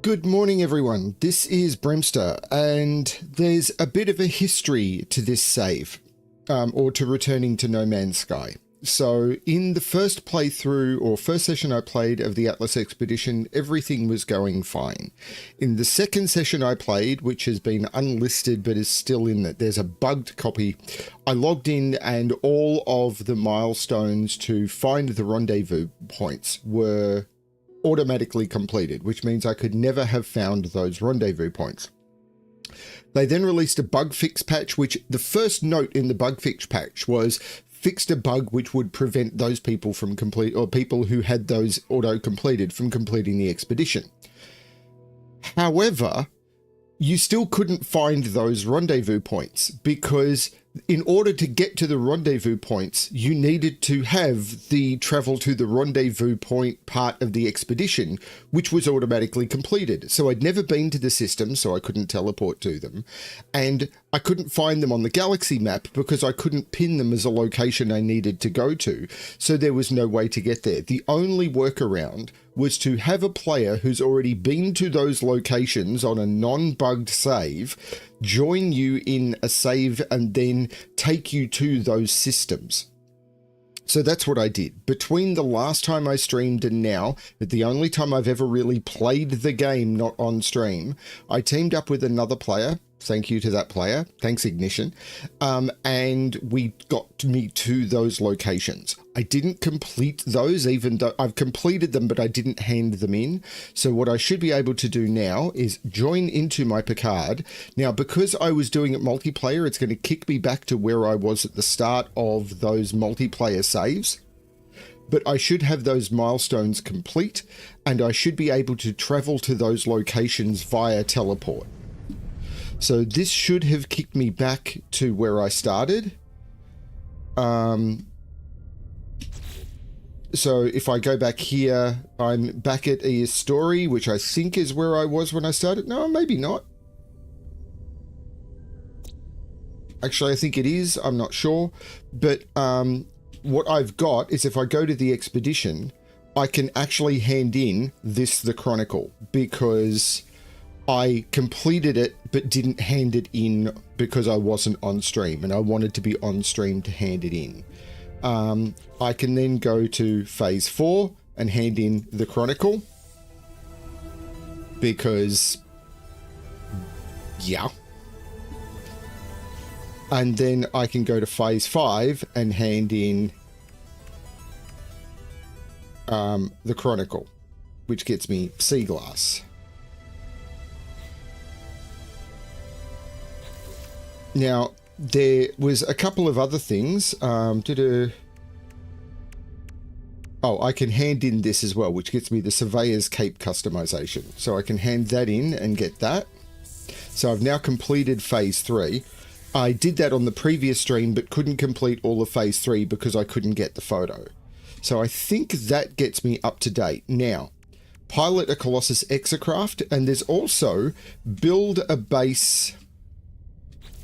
Good morning, everyone. This is Bremster, and there's a bit of a history to this save, or to returning to No Man's Sky. So in the first playthrough, or first session I played of the Atlas Expedition, everything was going fine. In the second session I played, which has been unlisted but is still in it, there's a bugged copy. I logged in and all of the milestones to find the rendezvous points were automatically completed, which means I could never have found those rendezvous points. They then released a bug fix patch, which the first note in the bug fix patch was fixed a bug which would prevent those people from people who had those auto completed from completing the expedition. However, you still couldn't find those rendezvous points because in order to get to the rendezvous points, you needed to have the travel to the rendezvous point part of the expedition, which was automatically completed. So I'd never been to the system, so I couldn't teleport to them. And I couldn't find them on the galaxy map because I couldn't pin them as a location I needed to go to. So there was no way to get there. The only workaround was to have a player who's already been to those locations on a non-bugged save join you in a save and then take you to those systems. So that's what I did. Between the last time I streamed and now, the only time I've ever really played the game not on stream, I teamed up with another player. Thank you to that player. Thanks, Ignition. And we got me to those locations. I didn't complete those, even though I've completed them, but I didn't hand them in. So what I should be able to do now is join into my Picard. Now, because I was doing it multiplayer, it's going to kick me back to where I was at the start of those multiplayer saves. But I should have those milestones complete, and I should be able to travel to those locations via teleport. So this should have kicked me back to where I started. So if I go back here, I'm back at Ea's story, which I think is where I was when I started. No, maybe not. Actually, I think it is. I'm not sure. But what I've got is if I go to the expedition, I can actually hand in the Chronicle because I completed it but didn't hand it in because I wasn't on stream and I wanted to be on stream to hand it in. I can then go to phase 4 and hand in the Chronicle because, yeah. And then I can go to phase 5 and hand in the Chronicle, which gets me Sea Glass. Now, there was a couple of other things. Oh, I can hand in this as well, which gets me the Surveyor's Cape customization. So I can hand that in and get that. So I've now completed phase 3. I did that on the previous stream, but couldn't complete all of phase 3 because I couldn't get the photo. So I think that gets me up to date. Now, pilot a Colossus exocraft, and there's also build a base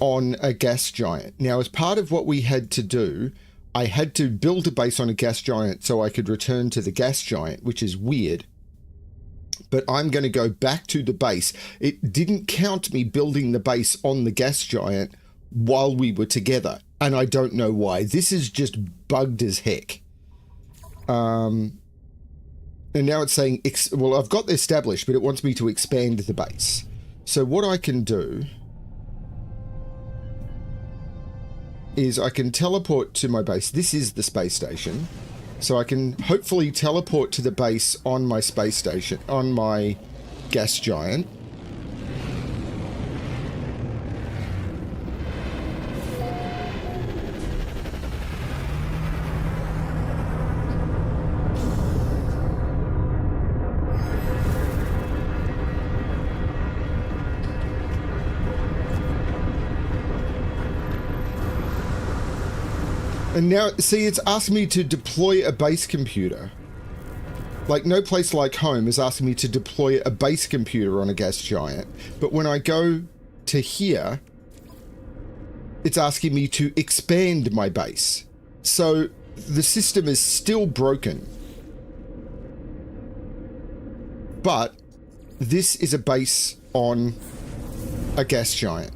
on a gas giant. Now, as part of what we had to do, I had to build a base on a gas giant so I could return to the gas giant, which is weird. But I'm going to go back to the base. It didn't count me building the base on the gas giant while we were together, and I don't know why. This is just bugged as heck. And now it's saying, well, I've got this established, but it wants me to expand the base. So what I can do is I can teleport to my base. This is the space station. So I can hopefully teleport to the base on my space station, on my gas giant. And now, see, it's asked me to deploy a base computer. Like, no place like home is asking me to deploy a base computer on a gas giant. But when I go to here, it's asking me to expand my base. So the system is still broken. But this is a base on a gas giant.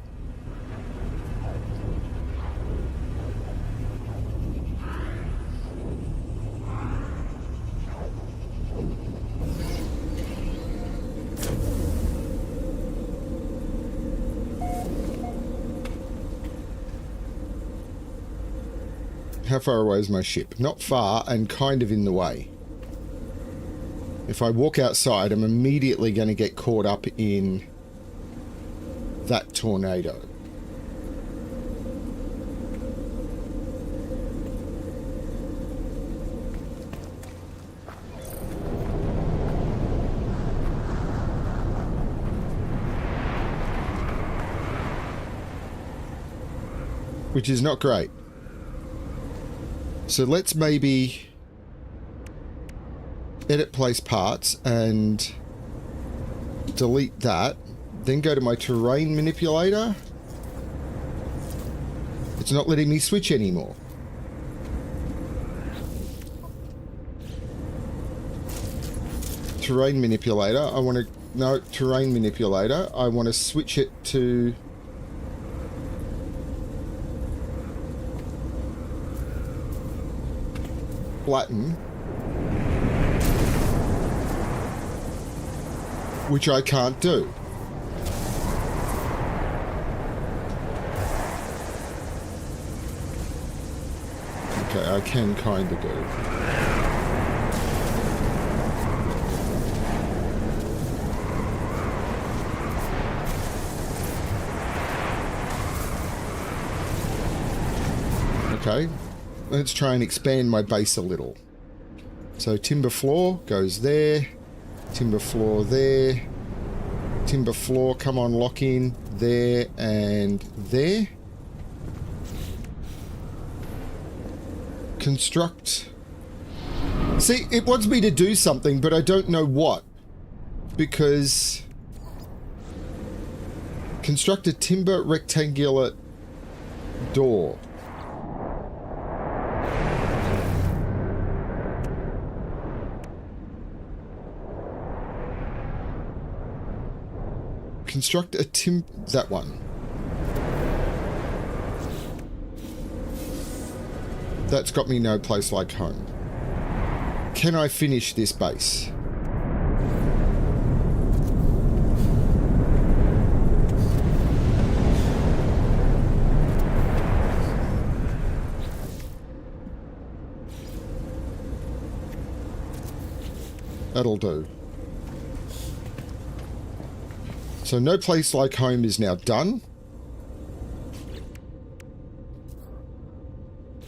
How far away is my ship? Not far, and kind of in the way. If I walk outside, I'm immediately going to get caught up in that tornado. Which is not great. So let's maybe edit place parts and delete that. Then go to my terrain manipulator. It's not letting me switch anymore. Terrain manipulator. I want to... No, terrain manipulator. I want to switch it to... flatten, which I can't do. Okay, I can kind of do. Okay. Let's try and expand my base a little. So timber floor goes there. Timber floor there. Timber floor, come on, lock in there and there. Construct. See, it wants me to do something, but I don't know what. Because... construct a timber rectangular door. Construct a that one. That's got me no place like home. Can I finish this base? That'll do. So no place like home is now done.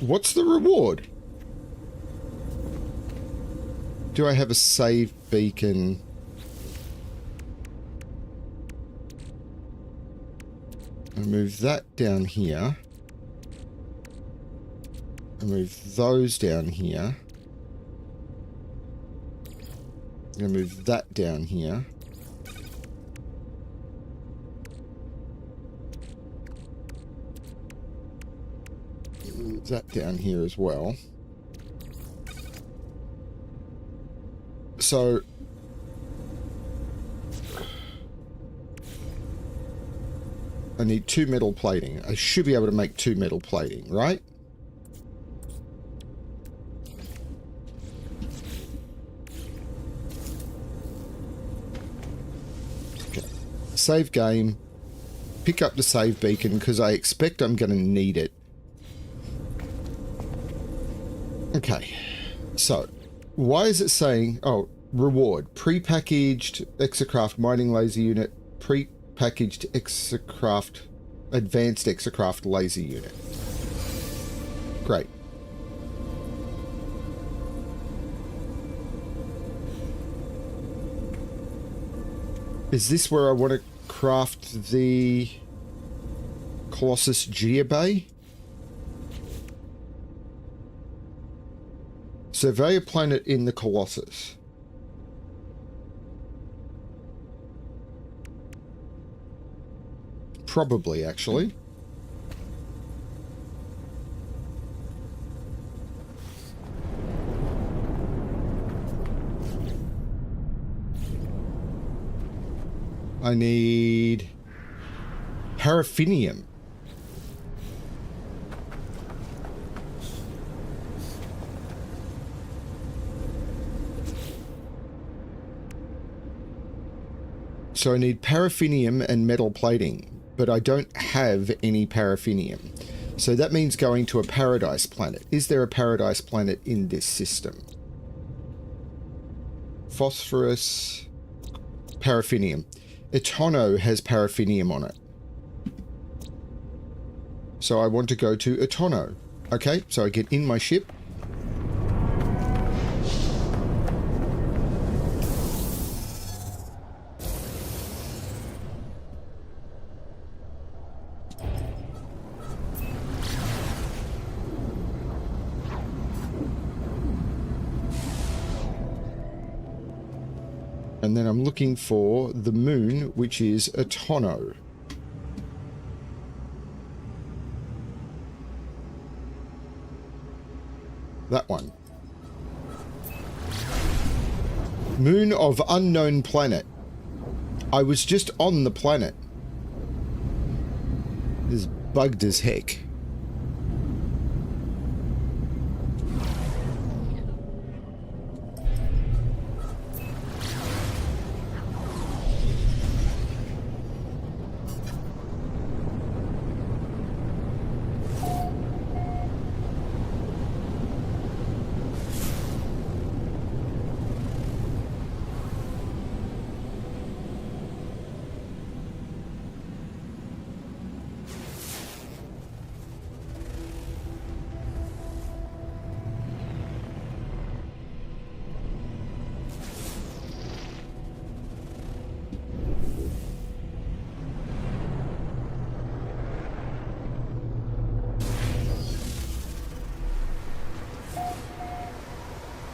What's the reward? Do I have a save beacon? I move that down here. I move those down here. I'm going to move that down here. That down here as well. So I need 2 metal plating. I should be able to make 2 metal plating, right? Okay. Save game. Pick up the save beacon because I expect I'm going to need it. Okay, so why is it saying, oh, reward, pre-packaged exocraft mining laser unit, pre-packaged exocraft, advanced exocraft laser unit. Great. Is this where I want to craft the Colossus Geobay? Survey a planet in the Colossus. Probably, actually. I need paraffinium. So I need paraffinium and metal plating, but I don't have any paraffinium. So that means going to a paradise planet. Is there a paradise planet in this system? Phosphorus, paraffinium. Etono has paraffinium on it. So I want to go to Etono. Okay, so I get in my ship. And then I'm looking for the moon, which is Etono. That one. Moon of unknown planet. I was just on the planet. This is bugged as heck.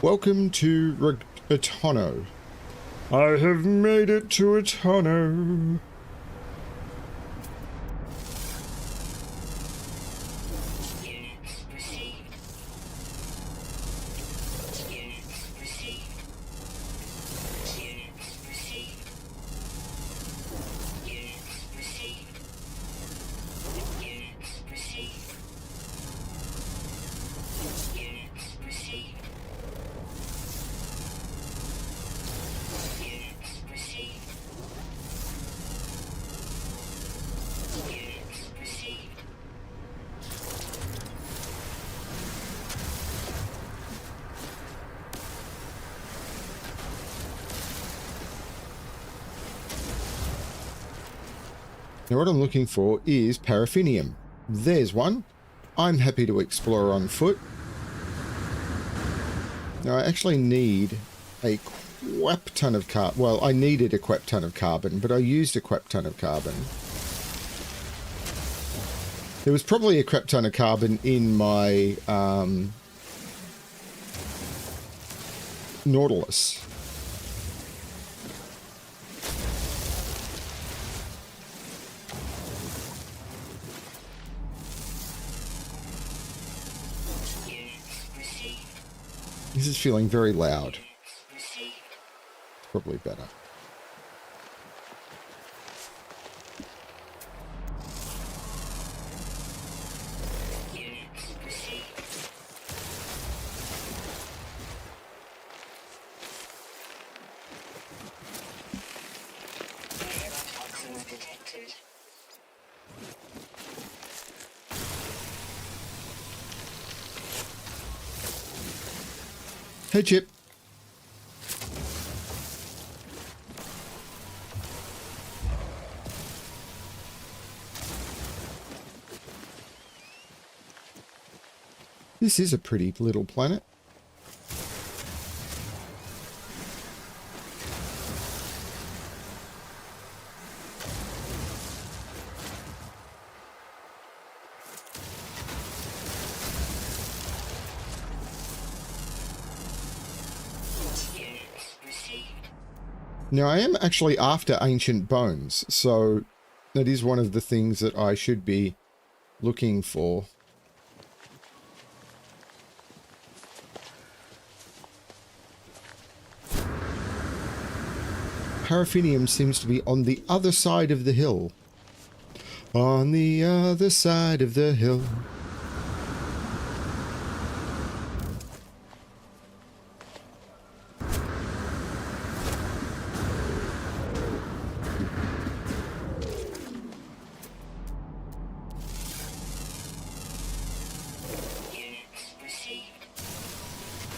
Welcome to Etono. I have made it to Etono. Now what I'm looking for is paraffinium. There's one. I'm happy to explore on foot. Now I actually need a quap ton of carbon. Well, I needed a quap ton of carbon, but I used a quap ton of carbon. There was probably a crap ton of carbon in my Nautilus. This is feeling very loud. Probably better. Hey, Chip. This is a pretty little planet. Now, I am actually after ancient bones, so that is one of the things that I should be looking for. paraffinium seems to be on the other side of the hill. On the other side of the hill.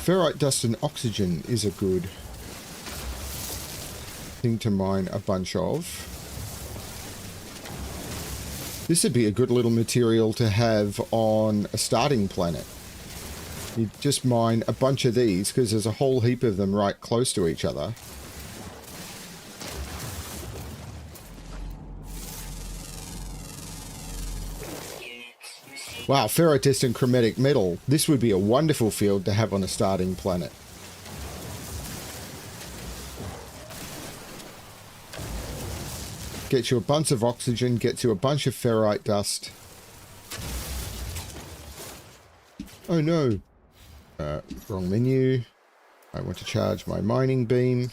Ferrite dust and oxygen is a good thing to mine a bunch of. This would be a good little material to have on a starting planet. You just mine a bunch of these because there's a whole heap of them right close to each other. Wow, ferrotest and chromatic metal. This would be a wonderful field to have on a starting planet. Gets you a bunch of oxygen, gets you a bunch of ferrite dust. Oh no. Wrong menu. I want to charge my mining beam.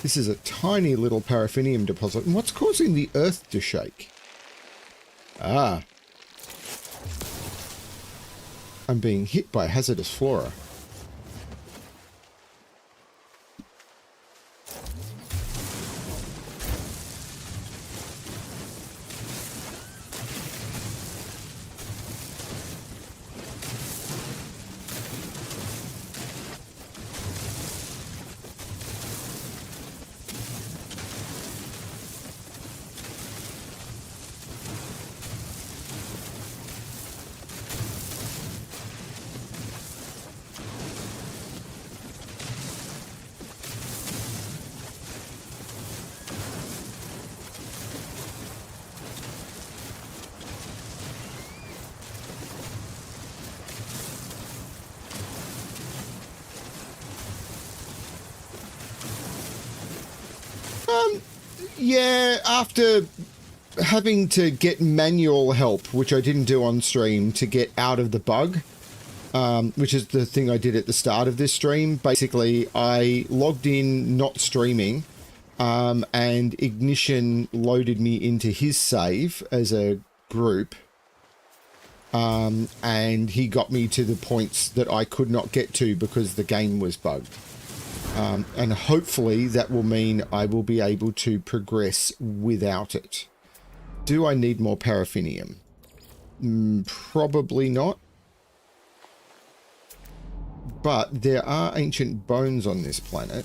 This is a tiny little paraffinium deposit. And what's causing the earth to shake? Ah. I'm being hit by hazardous flora. Yeah, after having to get manual help, which I didn't do on stream, to get out of the bug, which is the thing I did at the start of this stream. Basically, I logged in not streaming, and Ignition loaded me into his save as a group, and he got me to the points that I could not get to because the game was bugged. And hopefully that will mean I will be able to progress without it. Do I need more paraffinium? Probably not. But there are ancient bones on this planet.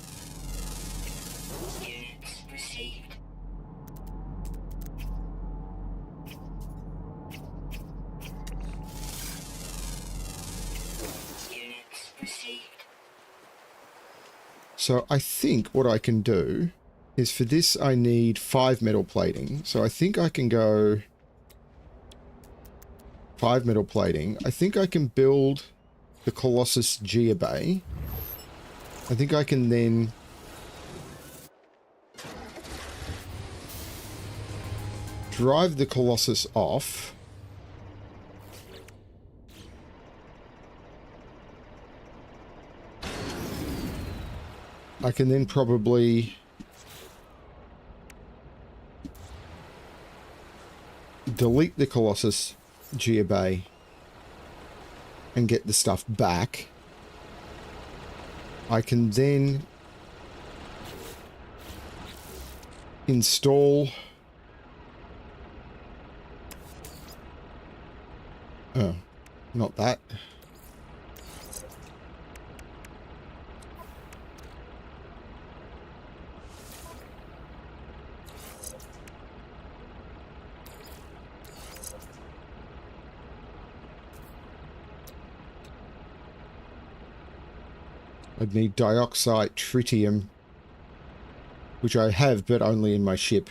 So I think what I can do is, for this I need 5 metal plating. So I think I can go 5 metal plating. I think I can build the Colossus Geobay. I think I can then drive the Colossus off. I can then probably delete the Colossus Geobay and get the stuff back. I can then install not that. I'd need dioxide, tritium, which I have, but only in my ship.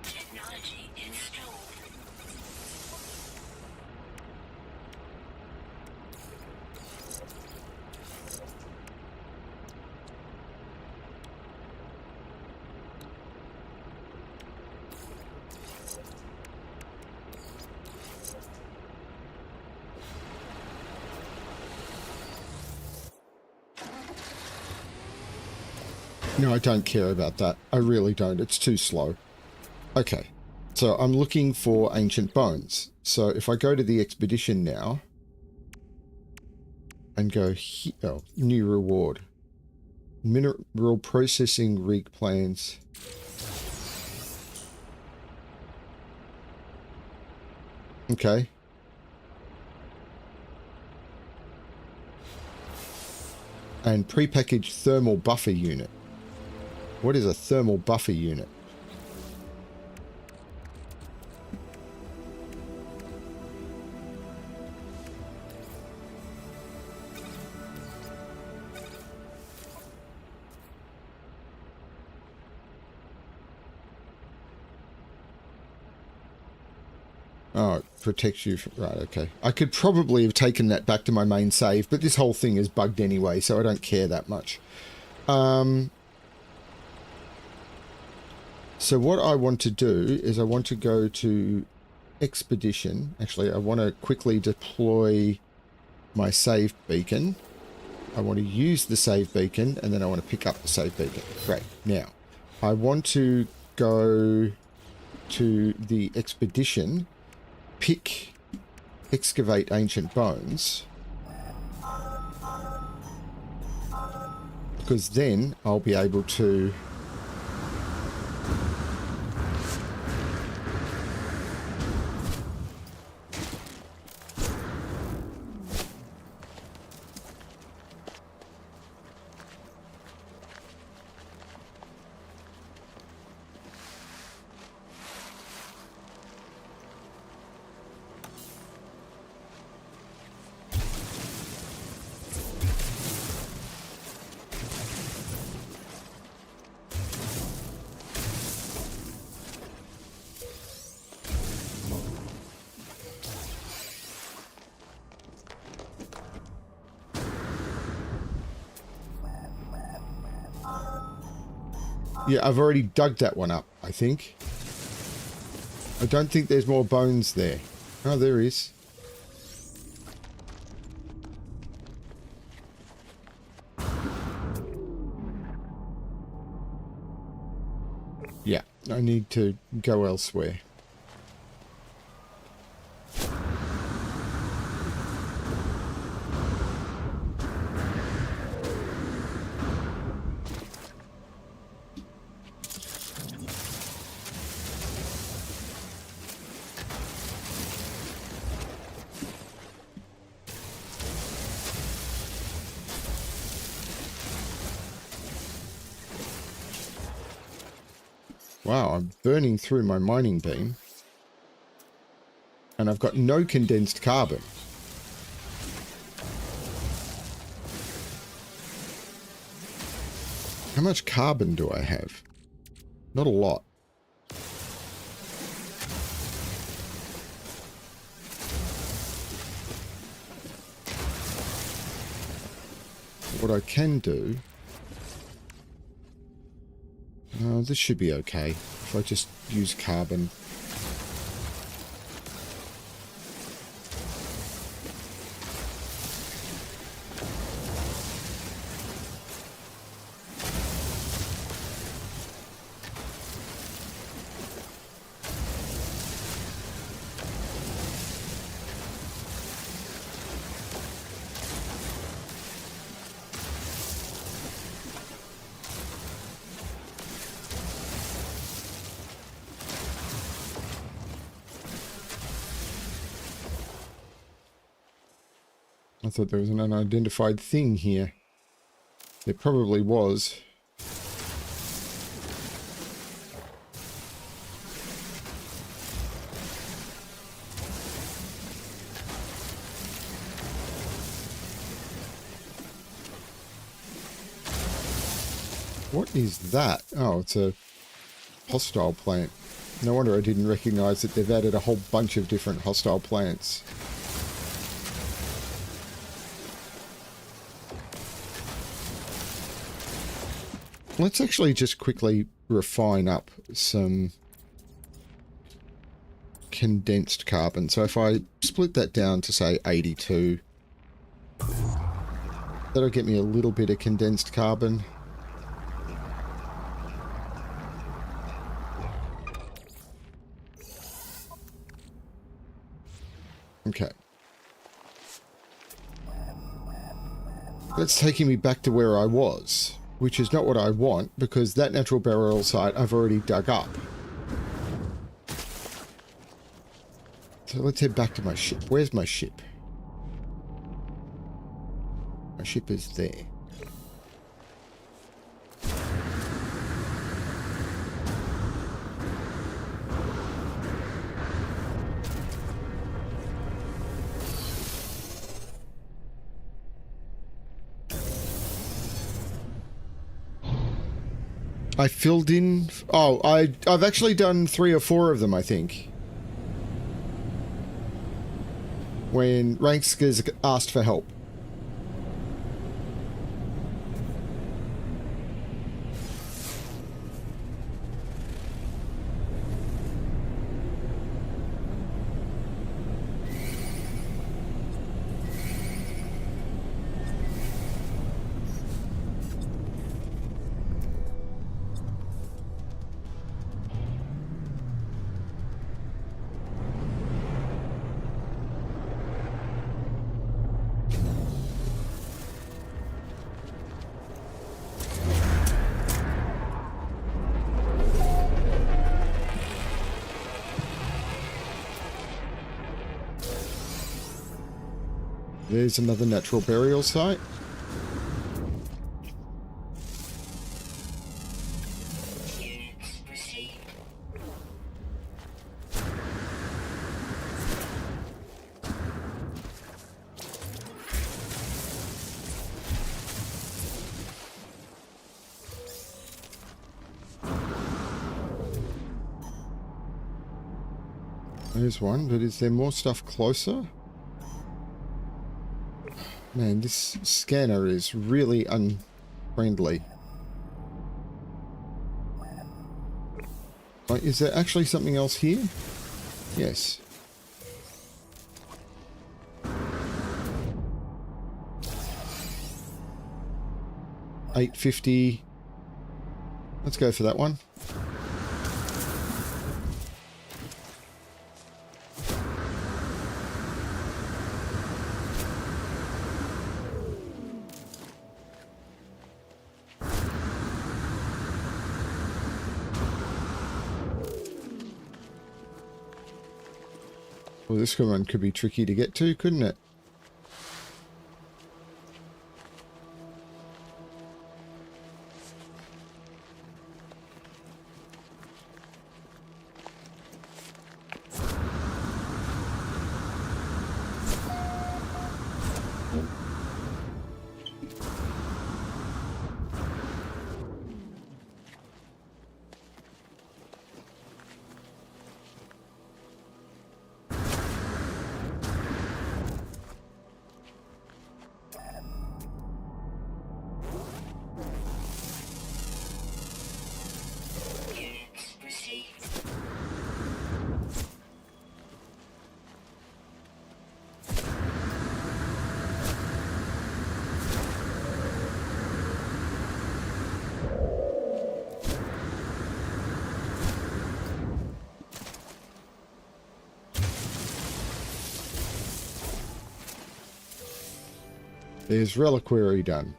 Technology installed. No, I don't care about that. I really don't. It's too slow. Okay, so I'm looking for ancient bones. So if I go to the expedition now and go here, oh, new reward. Mineral processing rig plans. Okay. And prepackaged thermal buffer unit. What is a thermal buffer unit? Oh, it protects you from... Right, okay. I could probably have taken that back to my main save, but this whole thing is bugged anyway, so I don't care that much. So what I want to do is I want to go to expedition. Actually, I want to quickly deploy my save beacon. I want to use the save beacon, and then I want to pick up the save beacon. Great. Now, I want to go to the expedition, pick excavate ancient bones, because then I'll be able to yeah, I've already dug that one up, I think. I don't think there's more bones there. Oh, there is. Yeah, I need to go elsewhere. Wow, I'm burning through my mining beam. And I've got no condensed carbon. How much carbon do I have? Not a lot. What I can do... this should be okay if I just use carbon. I thought there was an unidentified thing here. There probably was. What is that? Oh, it's a hostile plant. No wonder I didn't recognize that they've added a whole bunch of different hostile plants. Let's actually just quickly refine up some condensed carbon. So if I split that down to, say, 82, that'll get me a little bit of condensed carbon. Okay. That's taking me back to where I was, which is not what I want, because that natural burial site I've already dug up. So let's head back to my ship. Where's my ship? My ship is there. I filled in... Oh, I've actually done 3 or 4 of them, I think. When Rankskers asked for help. There's another natural burial site. There's one, but is there more stuff closer? Man, this scanner is really unfriendly. Like, is there actually something else here? Yes. $8.50. Let's go for that one. Well, this one could be tricky to get to, couldn't it? There's reliquary done.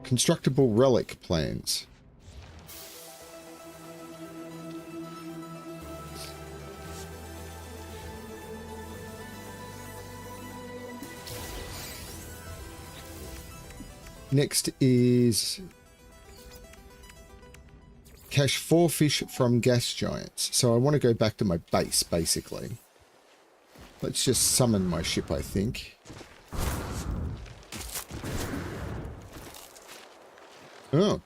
Constructible relic plans. Next is Catch 4 fish from gas giants. So I want to go back to my base, basically. Let's just summon my ship, I think. Oh.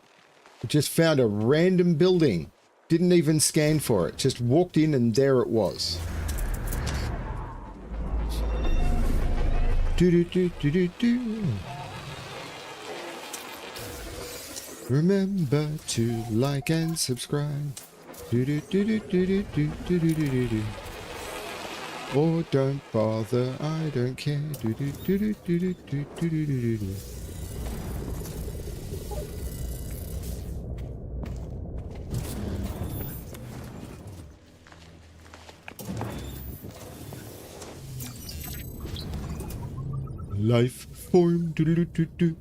I just found a random building. Didn't even scan for it. Just walked in and there it was. Do-do-do-do-do-do. Remember to like and subscribe. Do-do-do-do-do-do-do-do-do-do-do. Or don't bother, I don't care. Do-do-do-do-do-do-do-do-do-do. Life form, do-do-do-do.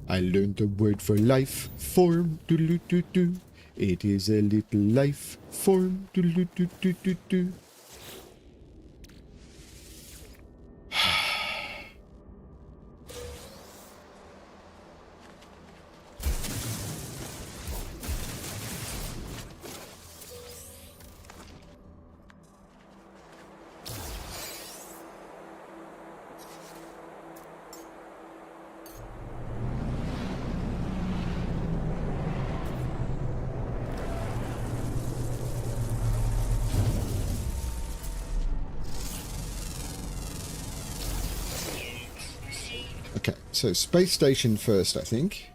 I learned the word for life form, do-do-do-do. It is a little life form, do-do-do-do-do-do. Okay, so space station first, I think.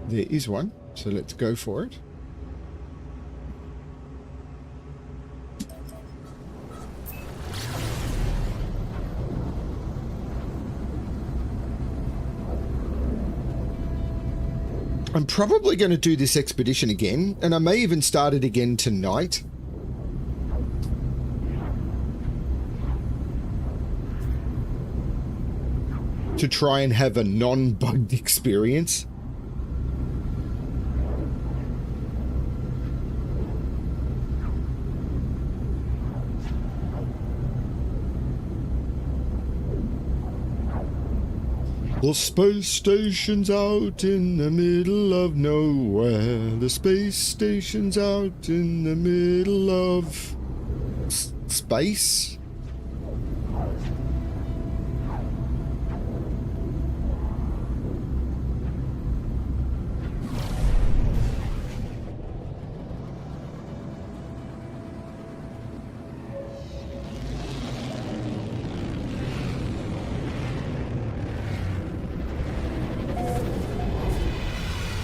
There is one, so let's go for it. I'm probably going to do this expedition again, and I may even start it again tonight. To try and have a non-bugged experience. The space station's out in the middle of nowhere. The space station's out in the middle of... space?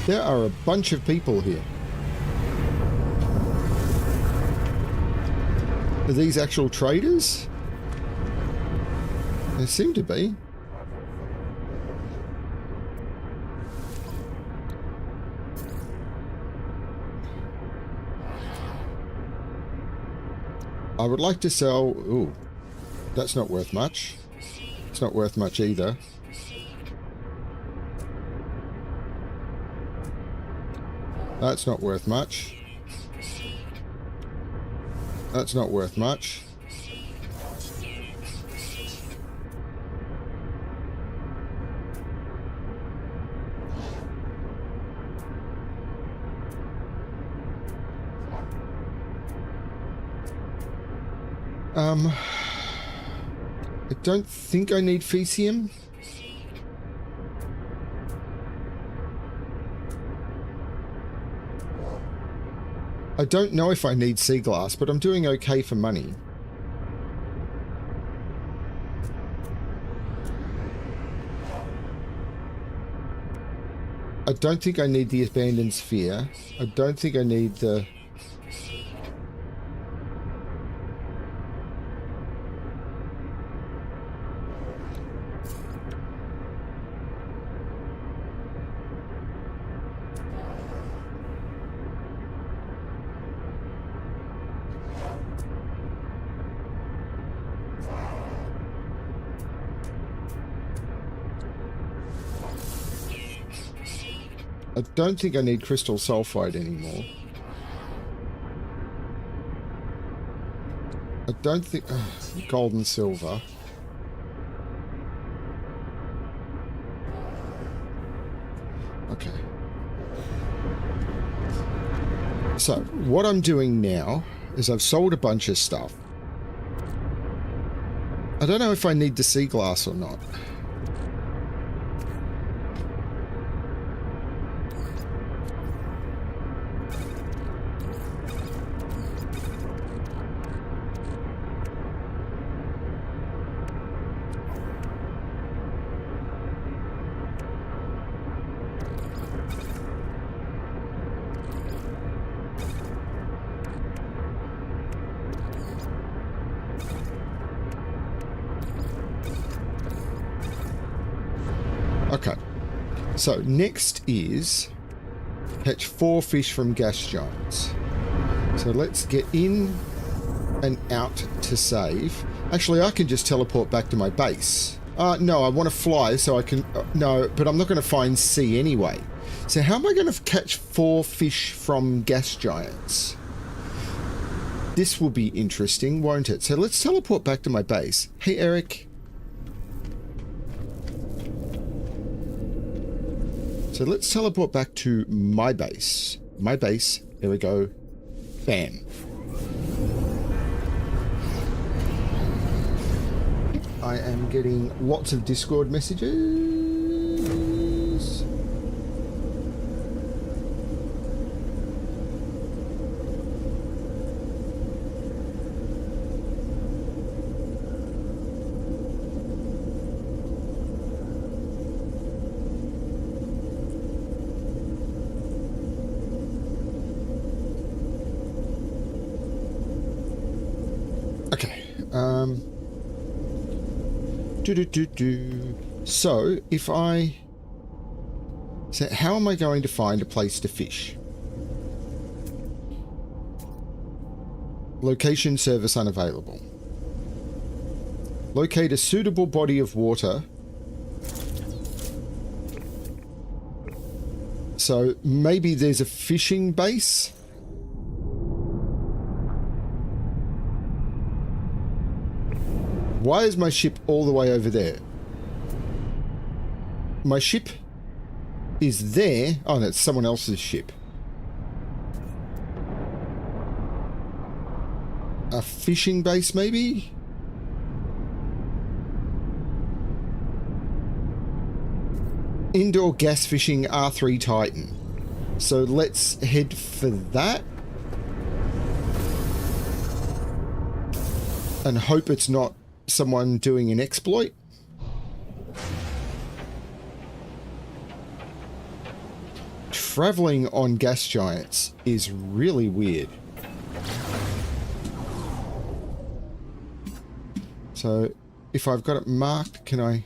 There are a bunch of people here. Are these actual traders? They seem to be. I would like to sell... Ooh, that's not worth much. It's not worth much either. That's not worth much. That's not worth much. I don't think I need Fecium. I don't know if I need sea glass, but I'm doing okay for money. I don't think I need the abandoned sphere. I don't think I need the... I don't think I need crystal sulfide anymore. don't think... gold and silver. Okay. So, what I'm doing now is I've sold a bunch of stuff. I don't know if I need the sea glass or not. Okay, so next is catch 4 fish from gas giants. So let's get in and out to save. Actually, I can just teleport back to my base. No, I want to fly so I can... no, but I'm not going to find sea anyway. So how am I going to catch 4 fish from gas giants? This will be interesting, won't it? So let's teleport back to my base. Hey, Eric. So let's teleport back to my base. My base. There we go. Bam. I am getting lots of Discord messages. Okay. So, if I... So, how am I going to find a place to fish? Location service unavailable. Locate a suitable body of water. So, maybe there's a fishing base? Why is my ship all the way over there? My ship is there. Oh, that's someone else's ship. A fishing base, maybe? Indoor gas fishing R3 Titan. So let's head for that. And hope it's not someone doing an exploit. Traveling on gas giants is really weird. So if I've got it marked, can I...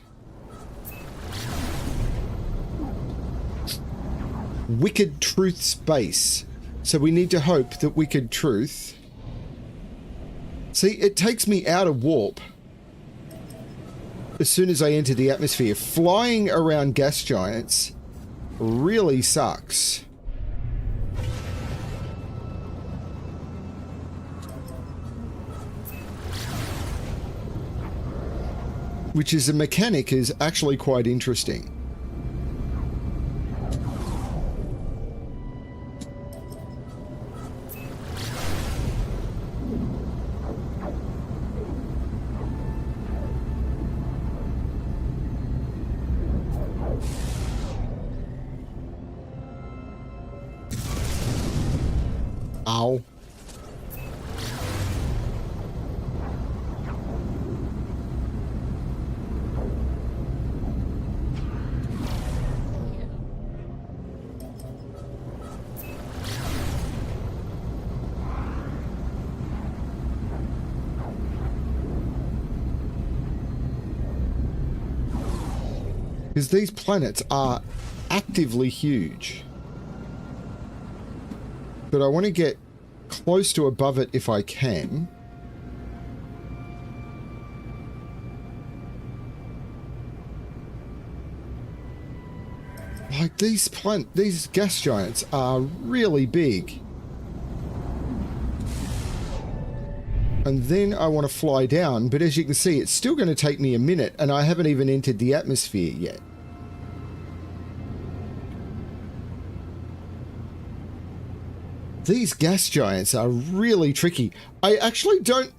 Wicked Truth's base. So we need to hope that Wicked Truth... See, it takes me out of warp as soon as I enter the atmosphere. Flying around gas giants really sucks. Which is a mechanic is actually quite interesting. Ow. Because these planets are actively huge. But I want to get close to above it if I can. Like these gas giants are really big. And then I want to fly down, but as you can see, it's still going to take me a minute, and I haven't even entered the atmosphere yet. These gas giants are really tricky. I actually don't...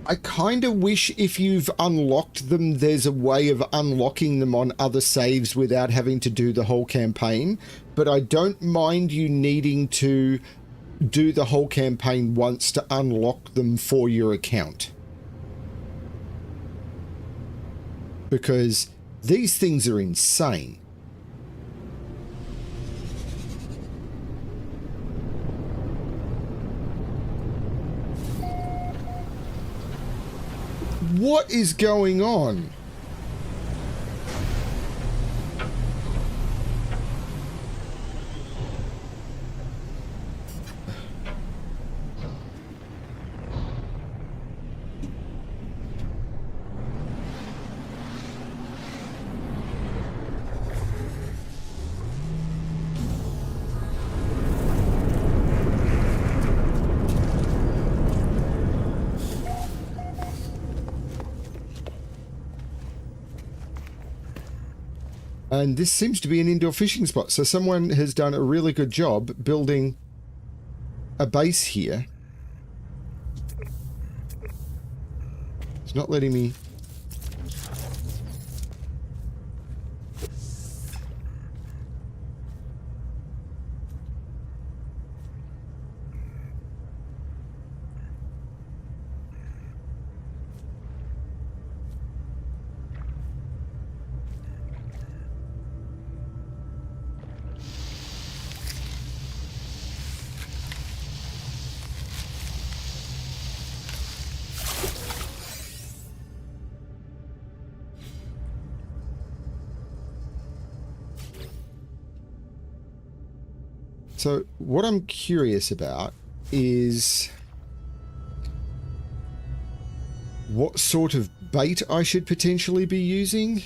I kind of wish if you've unlocked them, there's a way of unlocking them on other saves without having to do the whole campaign. But I don't mind you needing to do the whole campaign once to unlock them for your account. Because these things are insane. What is going on? And this seems to be an indoor fishing spot. So someone has done a really good job building a base here. It's not letting me... So what I'm curious about is what sort of bait I should potentially be using.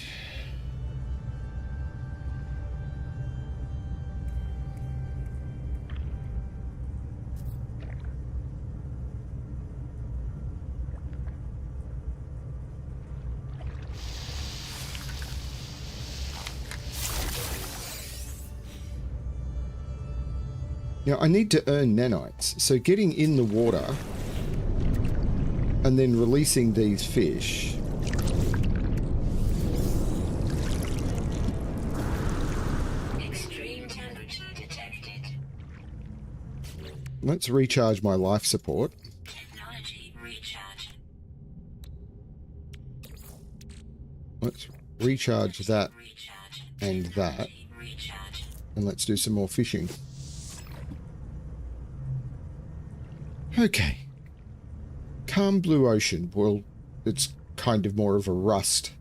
Now, I need to earn nanites, so getting in the water and then releasing these fish. Extreme temperature detected. Let's recharge my life support. Technology recharge. Let's recharge that Recharge. and that, Recharge. and let's do some more fishing. Okay. Calm blue ocean. Well, it's kind of more of a rust.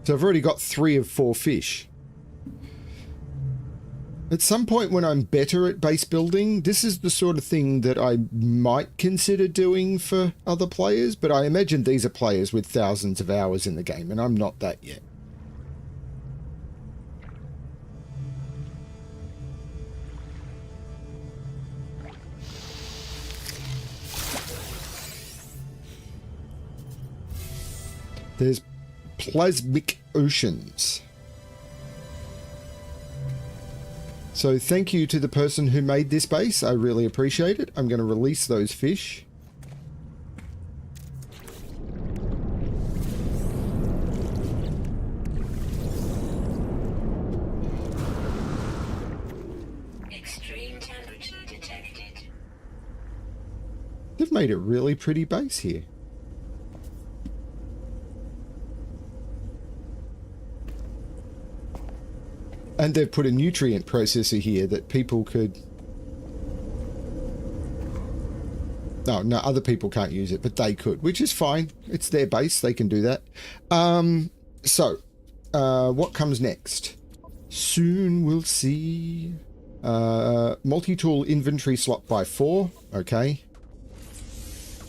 So I've already got 3 of 4 fish. At some point when I'm better at base building, this is the sort of thing that I might consider doing for other players, but I imagine these are players with thousands of hours in the game, and I'm not that yet. There's plasmic oceans. So thank you to the person who made this base. I really appreciate it. I'm going to release those fish. Extreme temperature detected. They've made a really pretty base here. And they've put a nutrient processor here that people could No, no, other people can't use it, but they could, which is fine. It's their base. They can do that. What comes next? Soon we'll see. Multi-tool inventory slot by 4. Okay.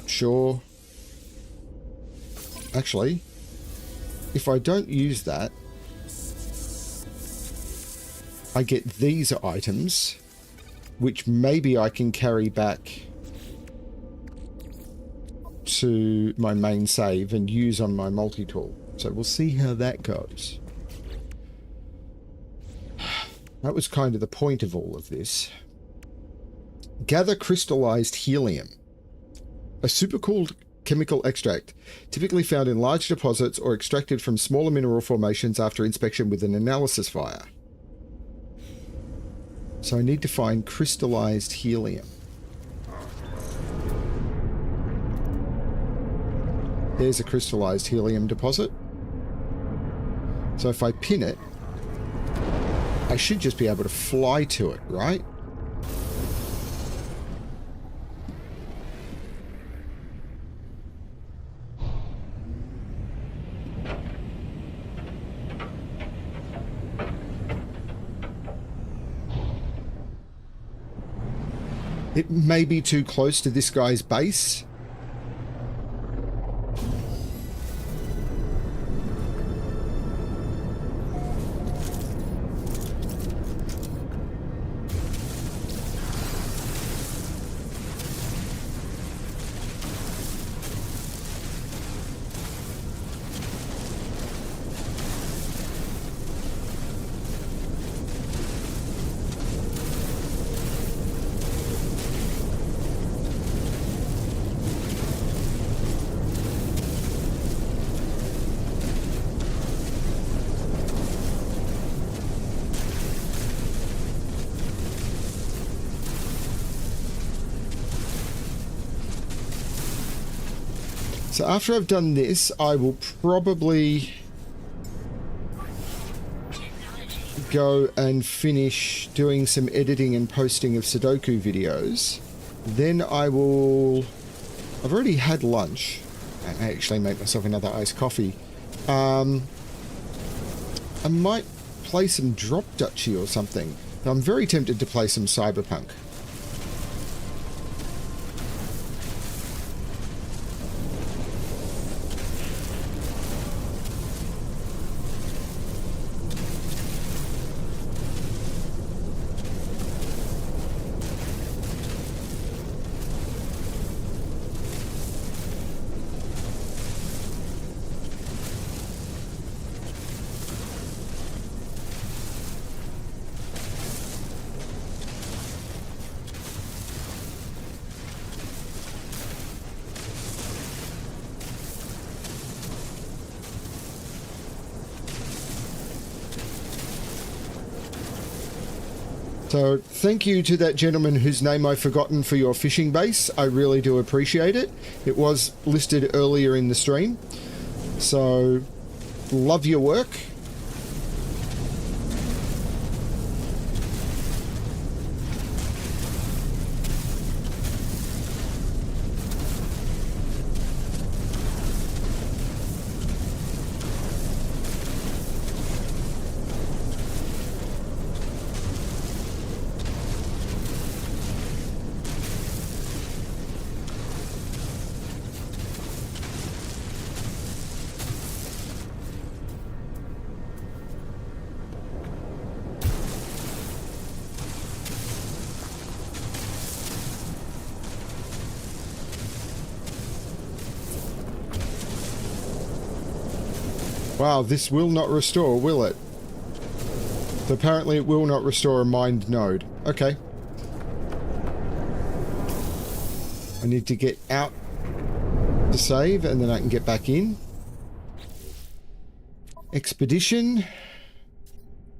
Sure. Actually, if I don't use that, I get these items, which maybe I can carry back to my main save and use on my multi-tool. So we'll see how that goes. That was kind of the point of all of this. Gather crystallized helium. A supercooled chemical extract, typically found in large deposits or extracted from smaller mineral formations after inspection with an analysis fire. So I need to find crystallized helium. There's a crystallized helium deposit. So if I pin it, I should just be able to fly to it, right? It may be too close to this guy's base. So after I've done this, I will probably go and finish doing some editing and posting of Sudoku videos. Then I will... I've already had lunch. I may actually make myself another iced coffee. I might play some Drop Duchy or something. I'm very tempted to play some Cyberpunk. So thank you to that gentleman whose name I've forgotten for your fishing base. I really do appreciate it. It was listed earlier in the stream. So love your work. Wow, this will not restore, will it? So apparently it will not restore a mined node. Okay. I need to get out to save and then I can get back in. Expedition.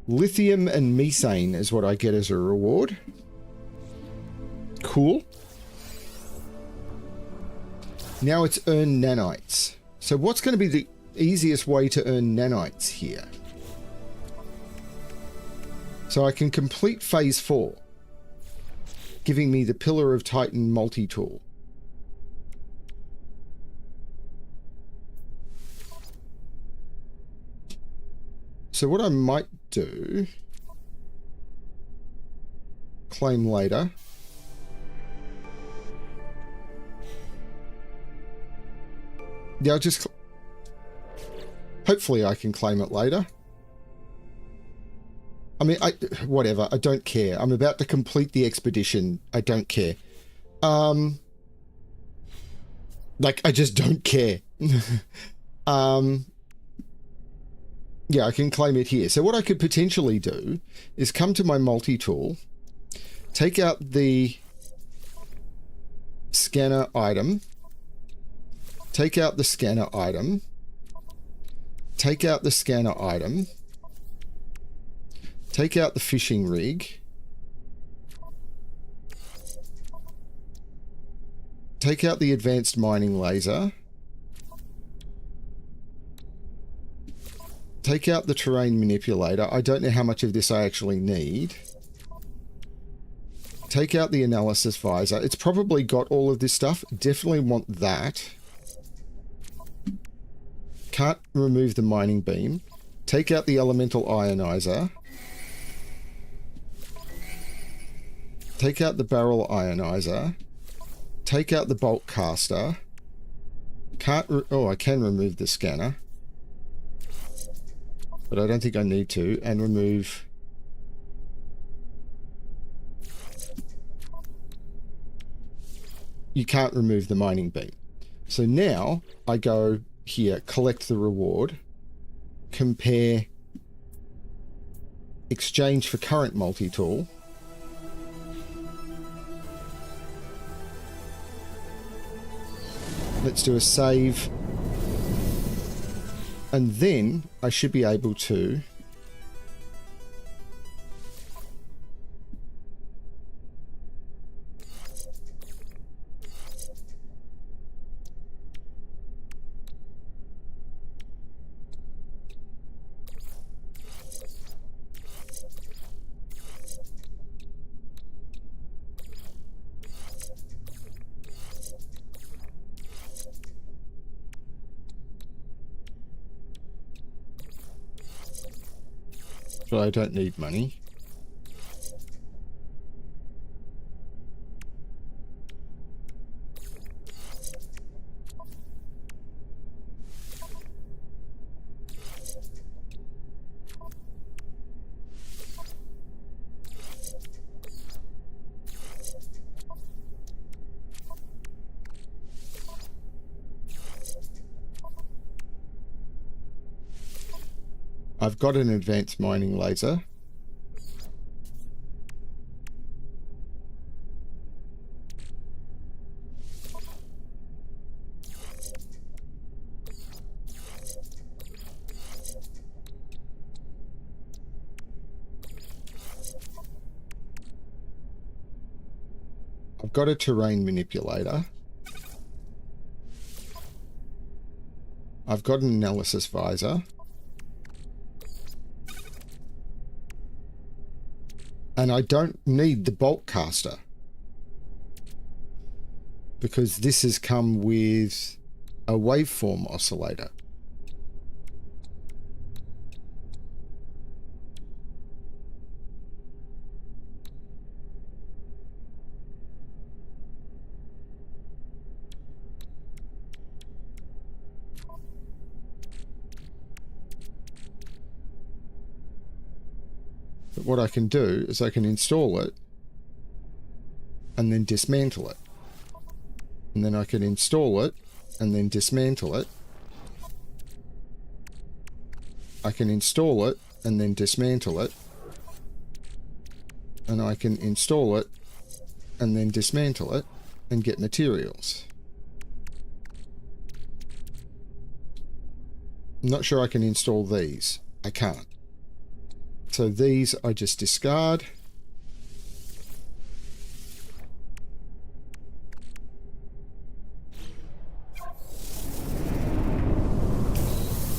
Lithium and methane is what I get as a reward. Cool. Now it's earn nanites. So what's going to be the easiest way to earn nanites here? So I can complete phase 4, giving me the Pillar of Titan multi-tool. So what I might do, claim later. Yeah, I'll just, hopefully I can claim it later. I mean, whatever, I don't care. I'm about to complete the expedition. I don't care. Like, I just don't care. Yeah, I can claim it here. So what I could potentially do is come to my multi-tool, take out the scanner item, take out the scanner item, take out the scanner item, take out the fishing rig, take out the advanced mining laser, take out the terrain manipulator. I don't know how much of this I actually need. Take out the analysis visor. It's probably got all of this stuff. Definitely want that. Can't remove the mining beam. Take out the elemental ionizer. Take out the barrel ionizer. Take out the bolt caster. I can remove the scanner. But I don't think I need to. And remove... You can't remove the mining beam. So now I go here, collect the reward, compare exchange for current multi-tool. Let's do a save. And then I should be able to but I don't need money. I've got an advanced mining laser. I've got a terrain manipulator. I've got an analysis visor. And I don't need the bolt caster, because this has come with a waveform oscillator. But what I can do is I can install it and then dismantle it. And then I can install it and then dismantle it. I can install it and then dismantle it. And I can install it and then dismantle it and get materials. I'm not sure I can install these. I can't. So these I just discard.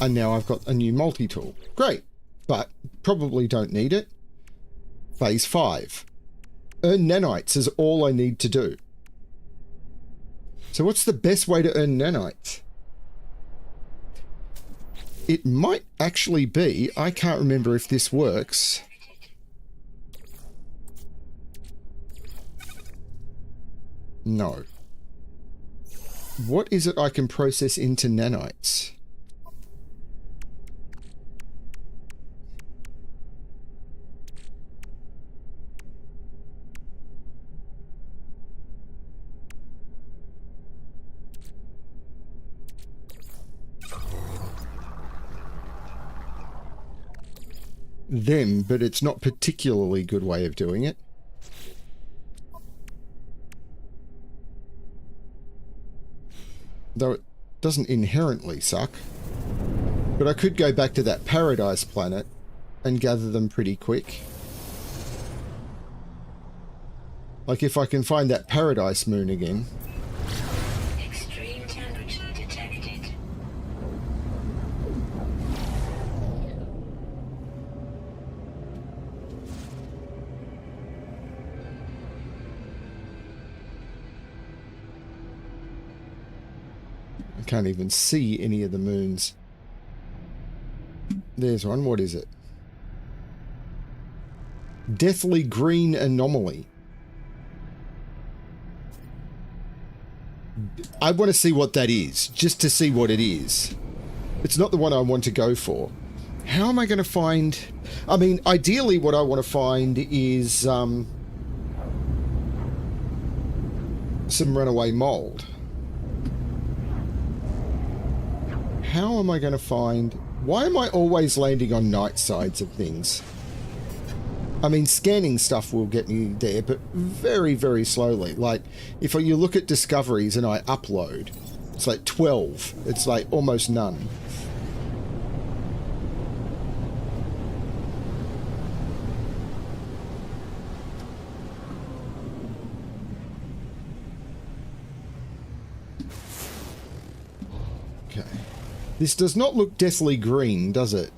And now I've got a new multi-tool. Great, but probably don't need it. Phase 5. Earn nanites is all I need to do. So what's the best way to earn nanites? it might actually be, I can't remember if this works. No. What is it I can process into nanites? Them, but it's not particularly good way of doing it. Though it doesn't inherently suck. But I could go back to that paradise planet and gather them pretty quick. Like if I can find that paradise moon again. Extreme temperature detected. I can't even see any of the moons. There's one. What is it? Deathly green anomaly. I want to see what that is, just to see what it is. It's not the one I want to go for. How am I going to find... I mean, ideally what I want to find is some runaway mold. How am I going to find... Why am I always landing on night sides of things? I mean, scanning stuff will get me there, but very, very slowly. Like, if you look at discoveries and I upload, it's like 12. It's like almost none. Okay. This does not look deathly green, does it?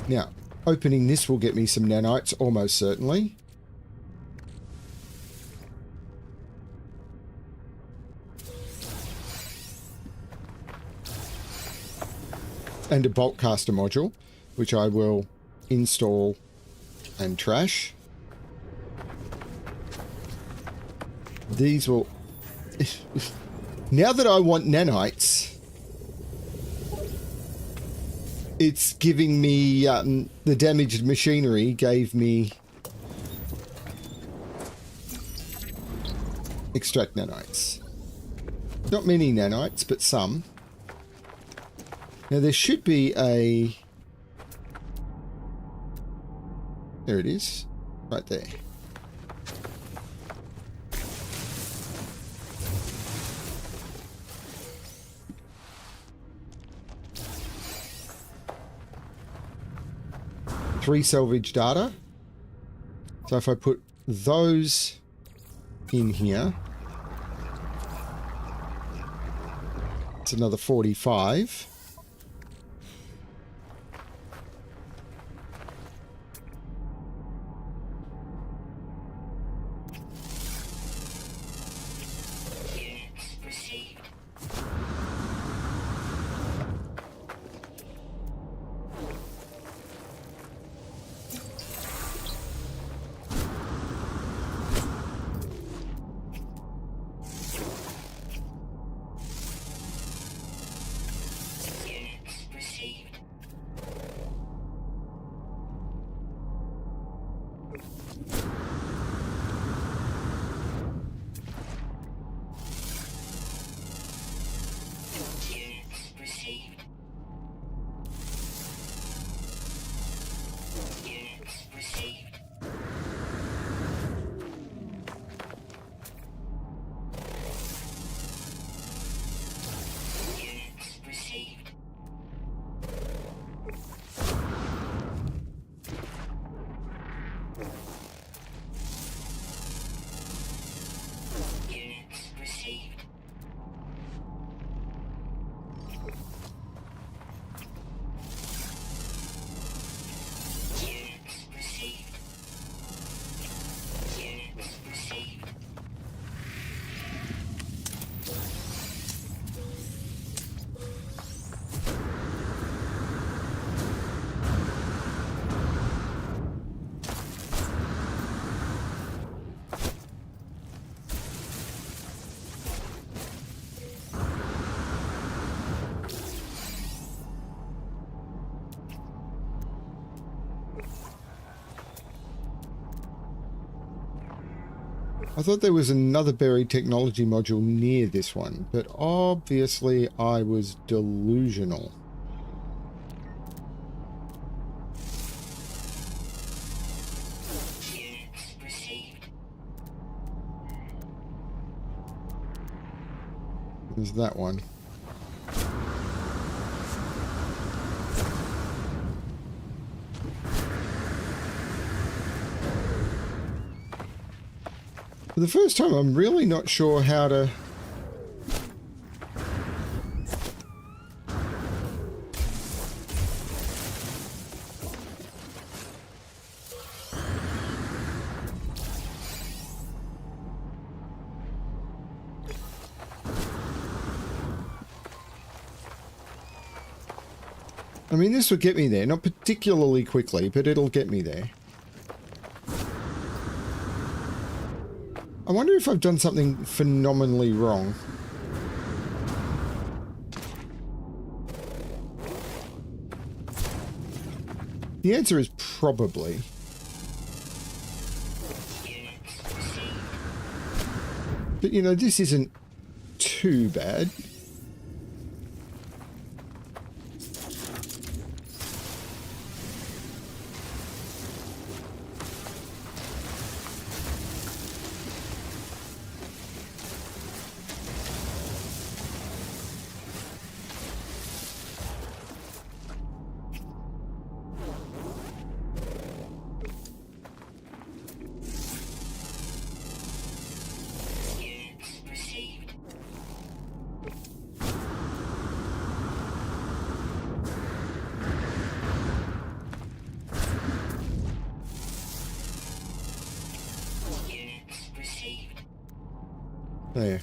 Now, opening this will get me some nanites, almost certainly. And a bulk caster module, which I will install and trash. These will... Now that I want nanites... It's giving me, the damaged machinery gave me extract nanites. Not many nanites, but some. Now there should be a... There it is, right there. Three salvage data. So if I put those in here, it's another 45. Units received. I thought there was another buried technology module near this one, but obviously I was delusional. Units received. There's that one. For the first time, I'm really not sure how to... I mean, this would get me there. Not particularly quickly, but it'll get me there. I wonder if I've done something phenomenally wrong. The answer is probably. But, you know, this isn't too bad. There.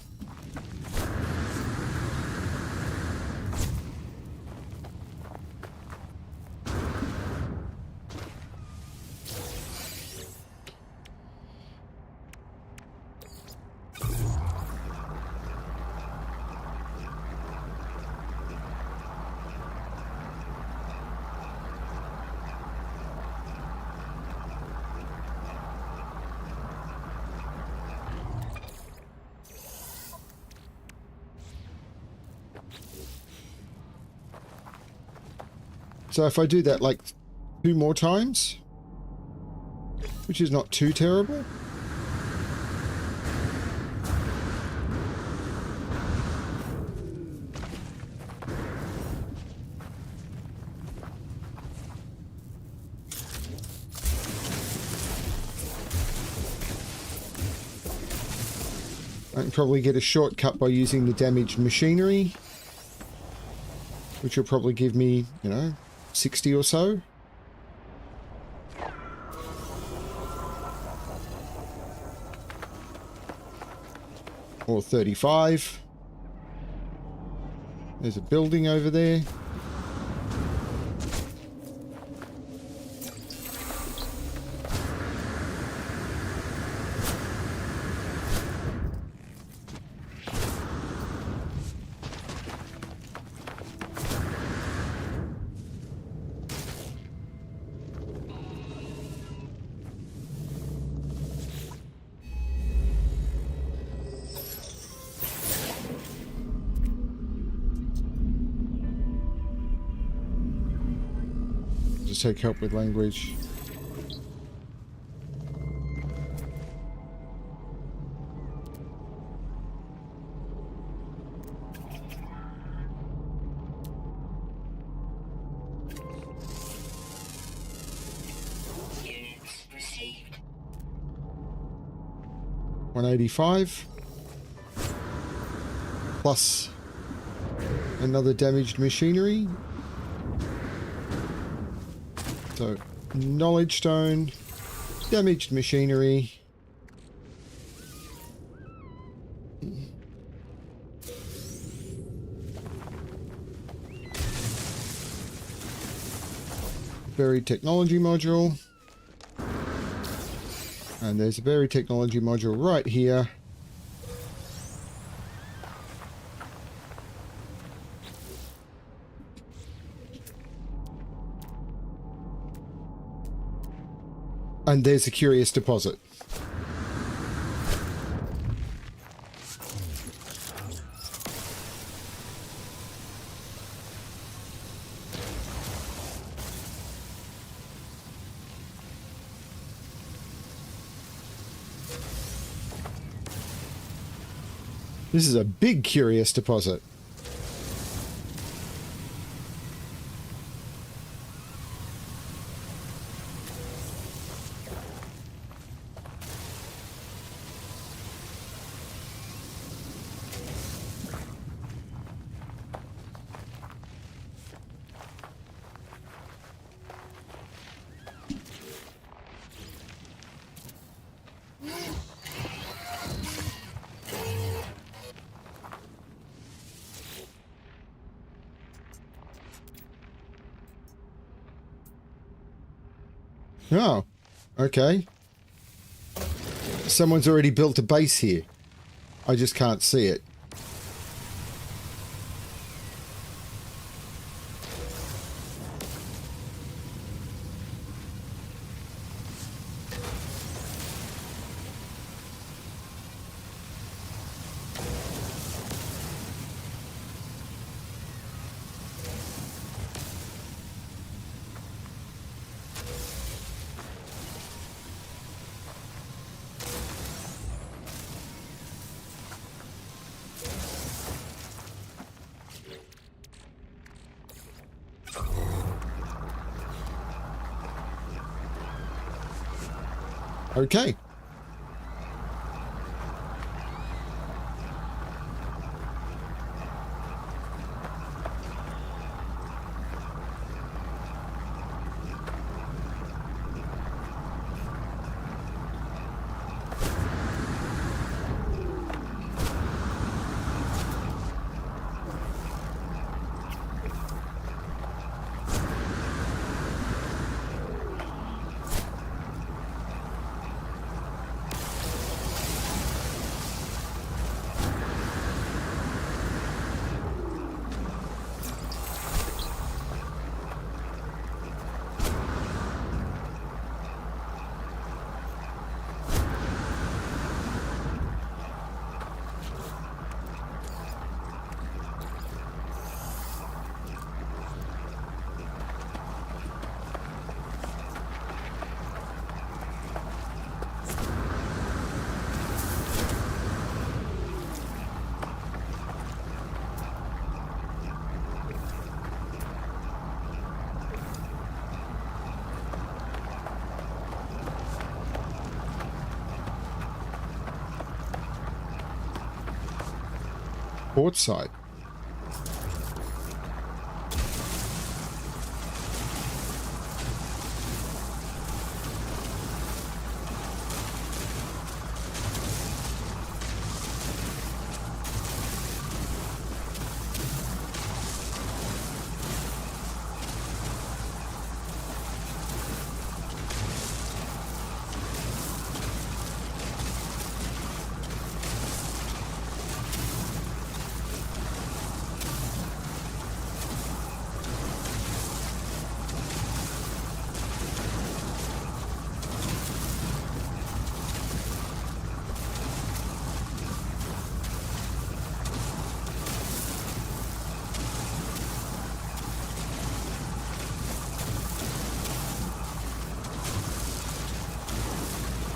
So if I do that like 2 more times, which is not too terrible. I can probably get a shortcut by using the damaged machinery, which will probably give me, you know, 60 or so. Or 35. There's a building over there. Take help with language. Units received. 185 plus another damaged machinery. So, knowledge stone, damaged machinery. Buried technology module. And there's a buried technology module right here. And there's a curious deposit. This is a big curious deposit. Oh, okay. Someone's already built a base here. I just can't see it. Okay. Port side.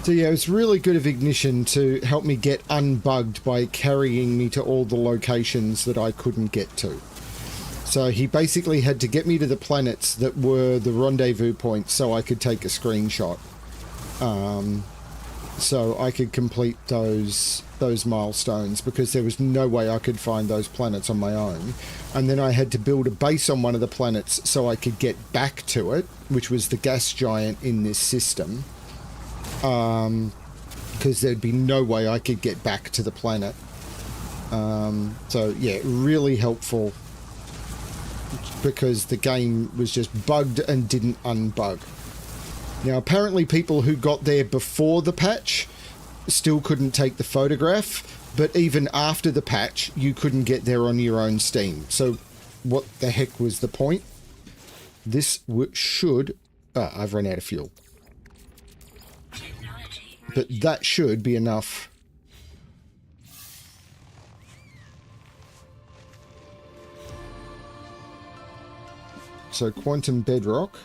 So yeah, it's really good of Ignition to help me get unbugged by carrying me to all the locations that I couldn't get to. So he basically had to get me to the planets that were the rendezvous points so I could take a screenshot. So I could complete those milestones, because there was no way I could find those planets on my own. And then I had to build a base on one of the planets so I could get back to it, which was the gas giant in this system. Because there'd be no way I could get back to the planet. So yeah, really helpful, because the game was just bugged and didn't unbug. Now apparently people who got there before the patch still couldn't take the photograph, but even after the patch you couldn't get there on your own Steam. So what the heck was the point? This should... I've run out of fuel. But that should be enough. So quantum bedrock.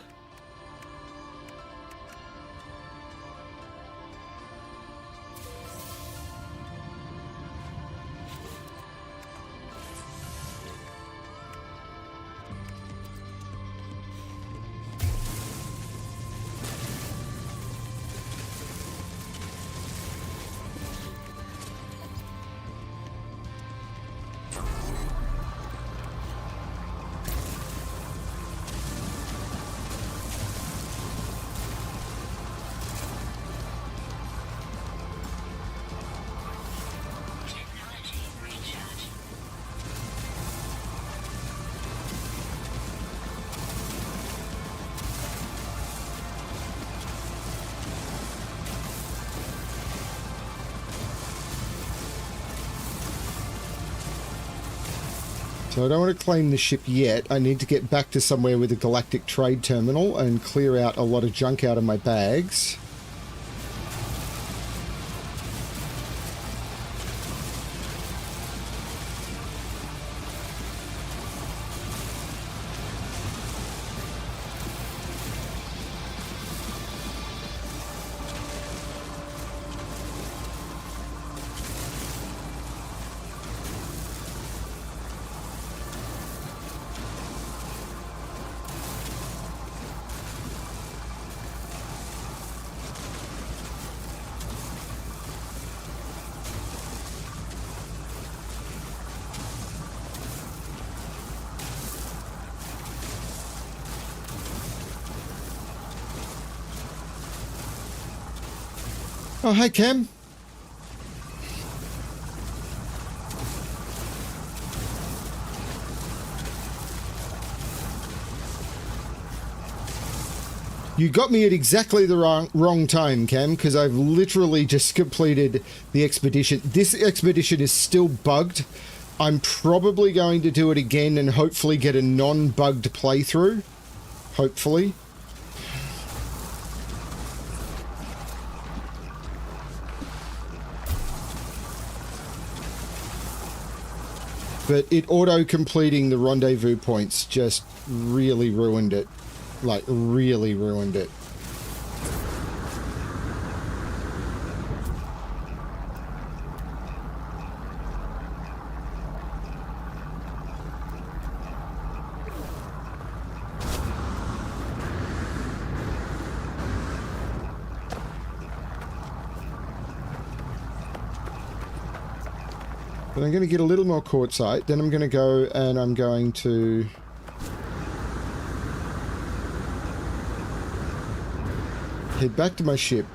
So I don't want to claim the ship yet. I need to get back to somewhere with a galactic trade terminal and clear out a lot of junk out of my bags. Oh, hey, Cam. You got me at exactly the wrong time, Cam, because I've literally just completed the expedition. This expedition is still bugged. I'm probably going to do it again and hopefully get a non-bugged playthrough. Hopefully. But it auto-completing the rendezvous points just really ruined it. Like, really ruined it. But I'm going to get a little more quartzite, then I'm going to go and I'm going to head back to my ship.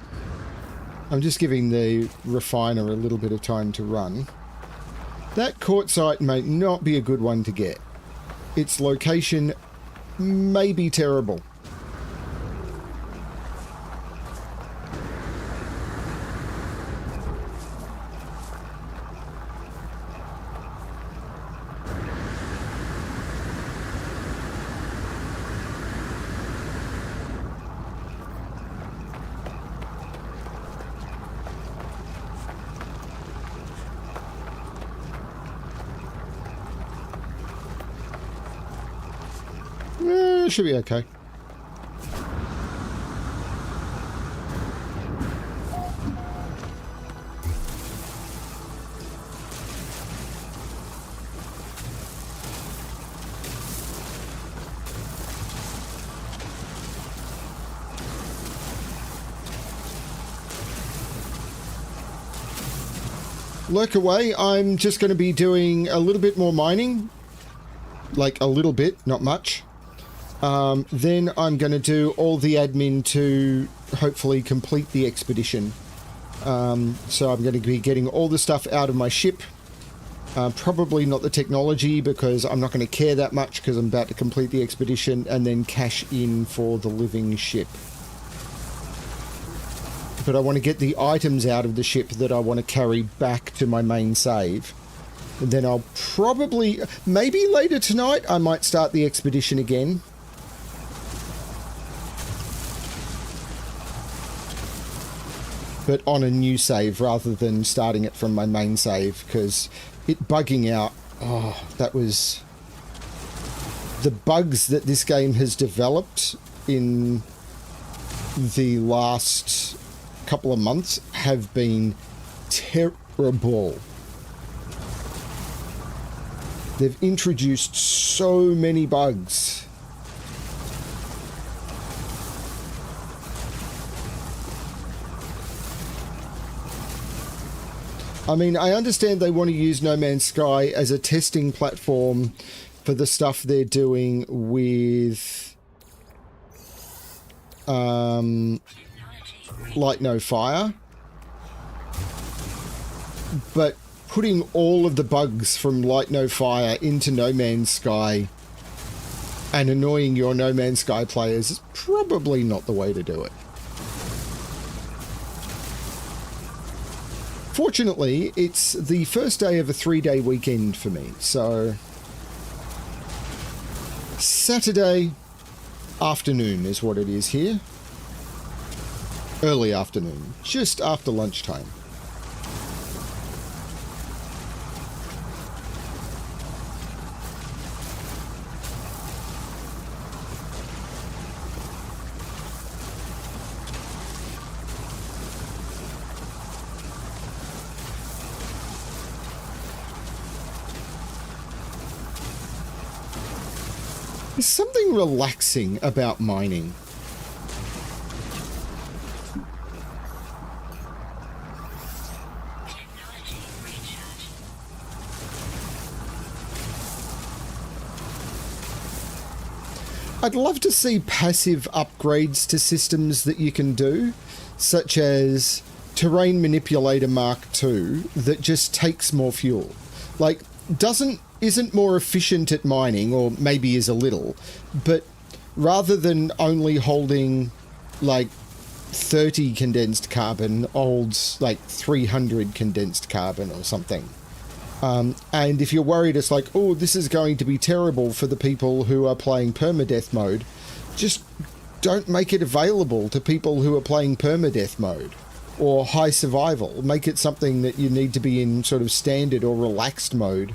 I'm just giving the refiner a little bit of time to run. That quartzite may not be a good one to get. Its location may be terrible. Should be okay. Lurk away. I'm just going to be doing a little bit more mining. Like a little bit, not much. Then I'm going to do all the admin to hopefully complete the expedition. So I'm going to be getting all the stuff out of my ship. Probably not the technology because I'm not going to care that much because I'm about to complete the expedition and then cash in for the living ship. But I want to get the items out of the ship that I want to carry back to my main save. And then I'll probably, maybe later tonight, I might start the expedition again. But on a new save rather than starting it from my main save, because it bugging out, oh, that was... The bugs that this game has developed in the last couple of months have been terrible. They've introduced so many bugs. I mean, I understand they want to use No Man's Sky as a testing platform for the stuff they're doing with Light No Fire. But putting all of the bugs from Light No Fire into No Man's Sky and annoying your No Man's Sky players is probably not the way to do it. Fortunately, it's the first day of a 3-day weekend for me, so Saturday afternoon is what it is here. Early afternoon, just after lunchtime. There's something relaxing about mining. Technology recharge. I'd love to see passive upgrades to systems that you can do, such as Terrain Manipulator Mark II that just takes more fuel. Like, isn't more efficient at mining, or maybe is a little, but rather than only holding like 30 condensed carbon, holds like 300 condensed carbon or something. And if you're worried it's like, oh, this is going to be terrible for the people who are playing permadeath mode, just don't make it available to people who are playing permadeath mode or high survival. Make it something that you need to be in sort of standard or relaxed mode.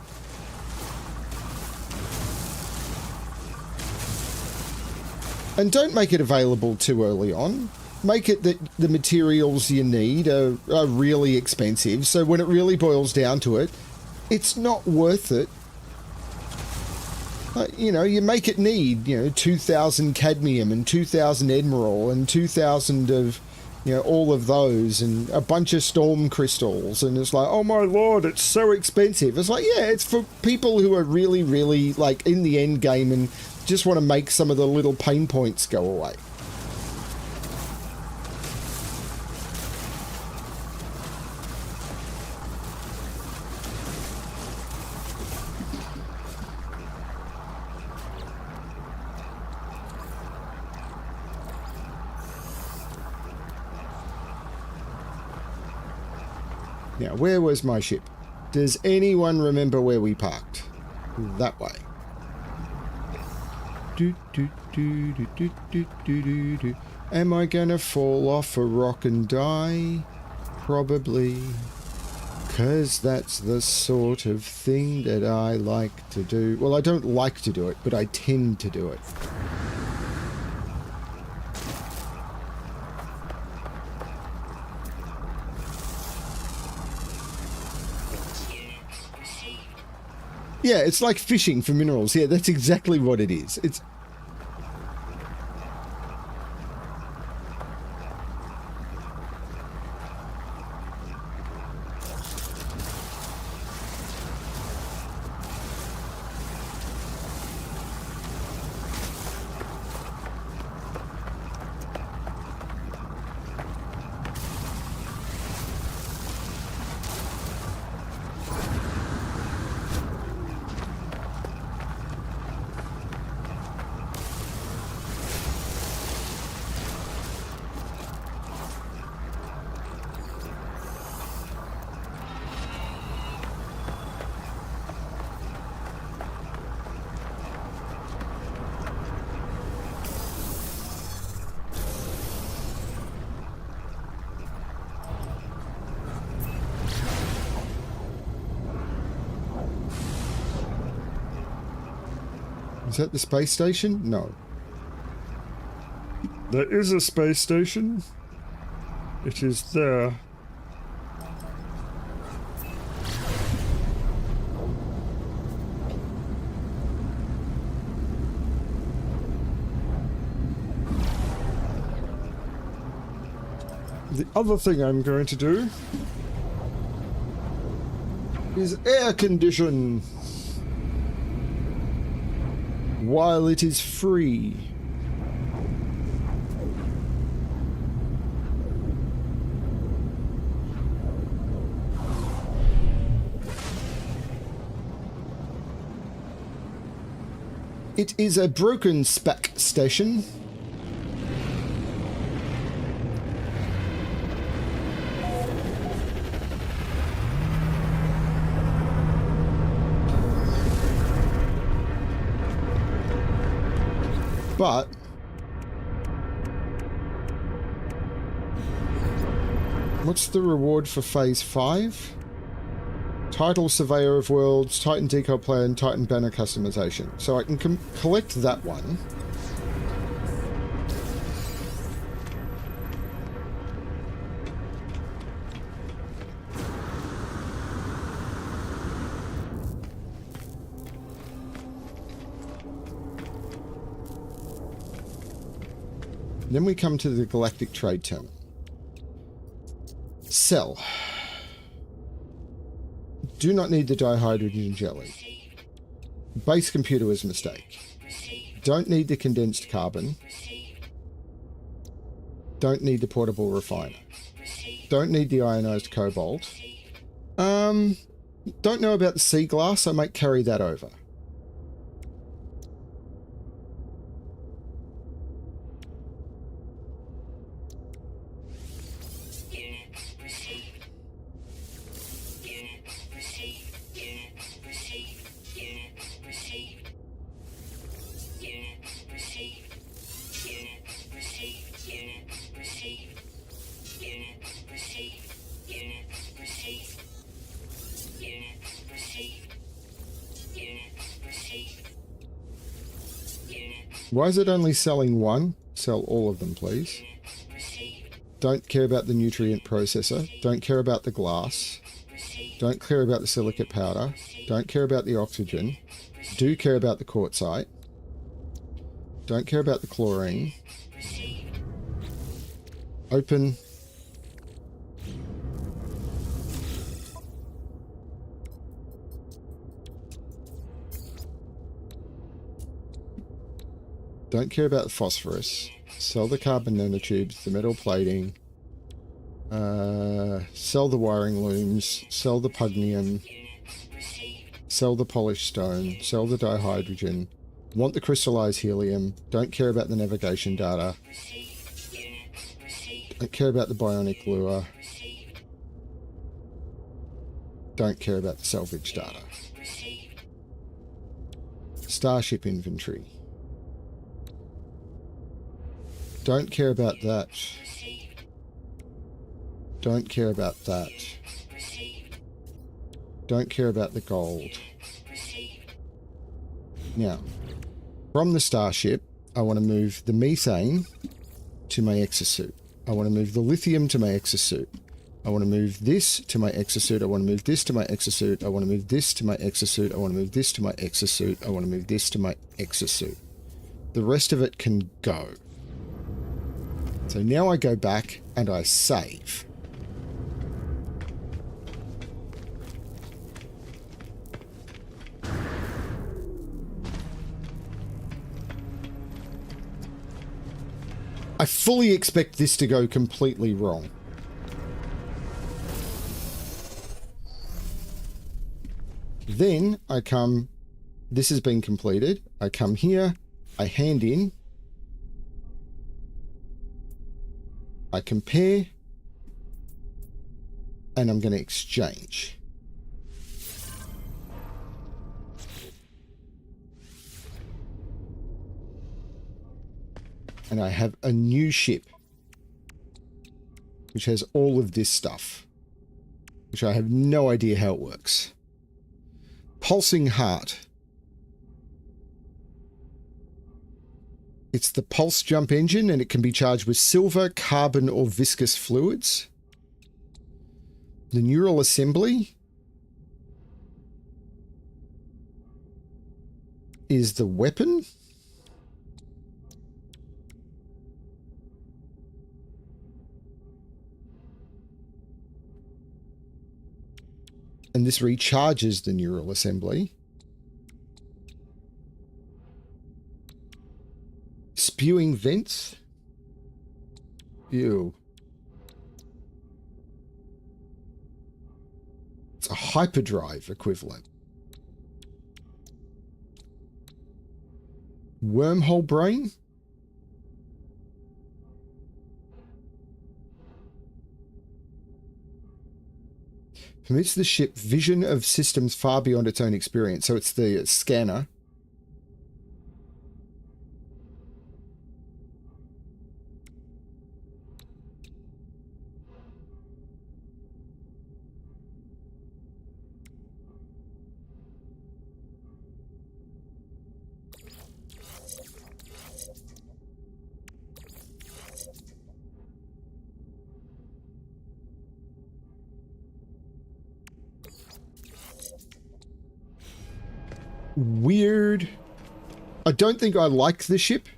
And don't make it available too early on. Make it that the materials you need are really expensive, so when it really boils down to it, it's not worth it. You know, you make it need, 2,000 cadmium and 2,000 emerald and 2,000 of, all of those and a bunch of storm crystals. And it's like, oh my lord, it's so expensive. It's like, yeah, it's for people who are really, really, like, in the end game and just want to make some of the little pain points go away. Now, where was my ship? Does anyone remember where we parked? That way. Am I gonna fall off a rock and die? Probably. 'Cause that's the sort of thing that I like to do. Well, I don't like to do it, but I tend to do it. Units received. Yeah, it's like fishing for minerals. Yeah, that's exactly what it is. It's... Is that the space station? No. There is a space station. It is there. The other thing I'm going to do is air condition while it is free. It is a broken spec station. But what's the reward for Phase 5? Title Surveyor of Worlds, Titan Decal Plan, Titan Banner Customization. So I can collect that one. Then we come to the Galactic Trade Terminal. Sell. Do not need the dihydrogen jelly. Base computer was a mistake. Don't need the condensed carbon. Don't need the portable refiner. Don't need the ionized cobalt. Don't know about the sea glass. I might carry that over. Why is it only selling one? Sell all of them, please. Don't care about the nutrient processor. Don't care about the glass. Don't care about the silicate powder. Don't care about the oxygen. Do care about the quartzite. Don't care about the chlorine. Open. Don't care about the phosphorus. Sell the carbon nanotubes, the metal plating. Sell the wiring looms. Sell the pugnium. Sell the polished stone. Sell the dihydrogen. Want the crystallized helium. Don't care about the navigation data. Don't care about the bionic lure. Don't care about the salvage data. Starship inventory. Don't care about that. Don't care about that. Don't care about the gold. Now, from the starship, I want to move the methane to my exosuit. I want to move the lithium to my exosuit. I want to move this to my exosuit. I want to move this to my exosuit. I want to move this to my exosuit. I want to move this to my exosuit. I want to move this to my exosuit. The rest of it can go. So now I go back and I save. I fully expect this to go completely wrong. Then I come, this has been completed. I come here, I hand in, I compare, and I'm going to exchange. And I have a new ship, which has all of this stuff, which I have no idea how it works. Pulsing heart. It's the pulse jump engine, and it can be charged with silver, carbon, or viscous fluids. The neural assembly is the weapon. And this recharges the neural assembly. Spewing vents. Ew. It's a hyperdrive equivalent. Wormhole brain. Permits the ship vision of systems far beyond its own experience. So it's the scanner. weird. I don't think I like the ship.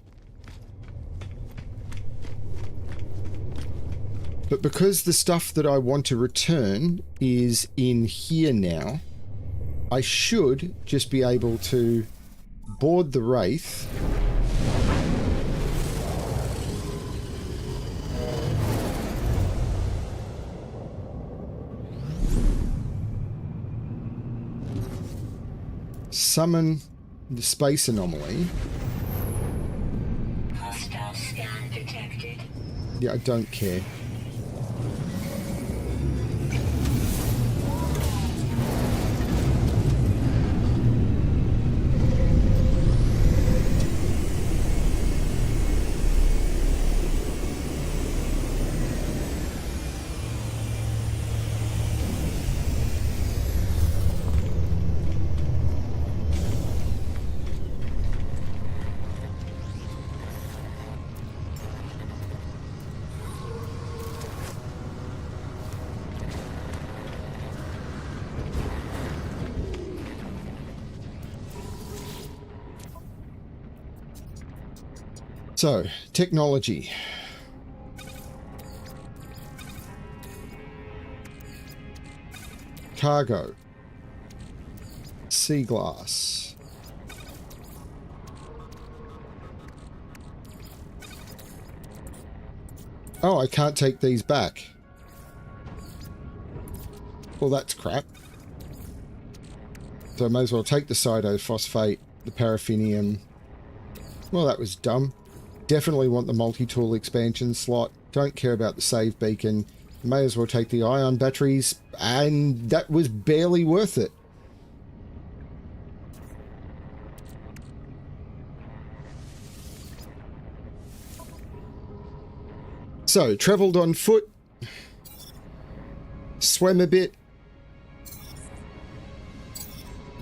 But because the stuff that I want to return is in here now, I should just be able to board the Wraith. Summon the space anomaly. Hostile scan detected. Yeah, I don't care. So, technology. Cargo. Sea glass. Oh, I can't take these back. Well, that's crap. So I may as well take the cytophosphate, the paraffinium. Well, that was dumb. Definitely want the multi-tool expansion slot. Don't care about the save beacon. May as well take the ion batteries. And that was barely worth it. So, travelled on foot. Swam a bit.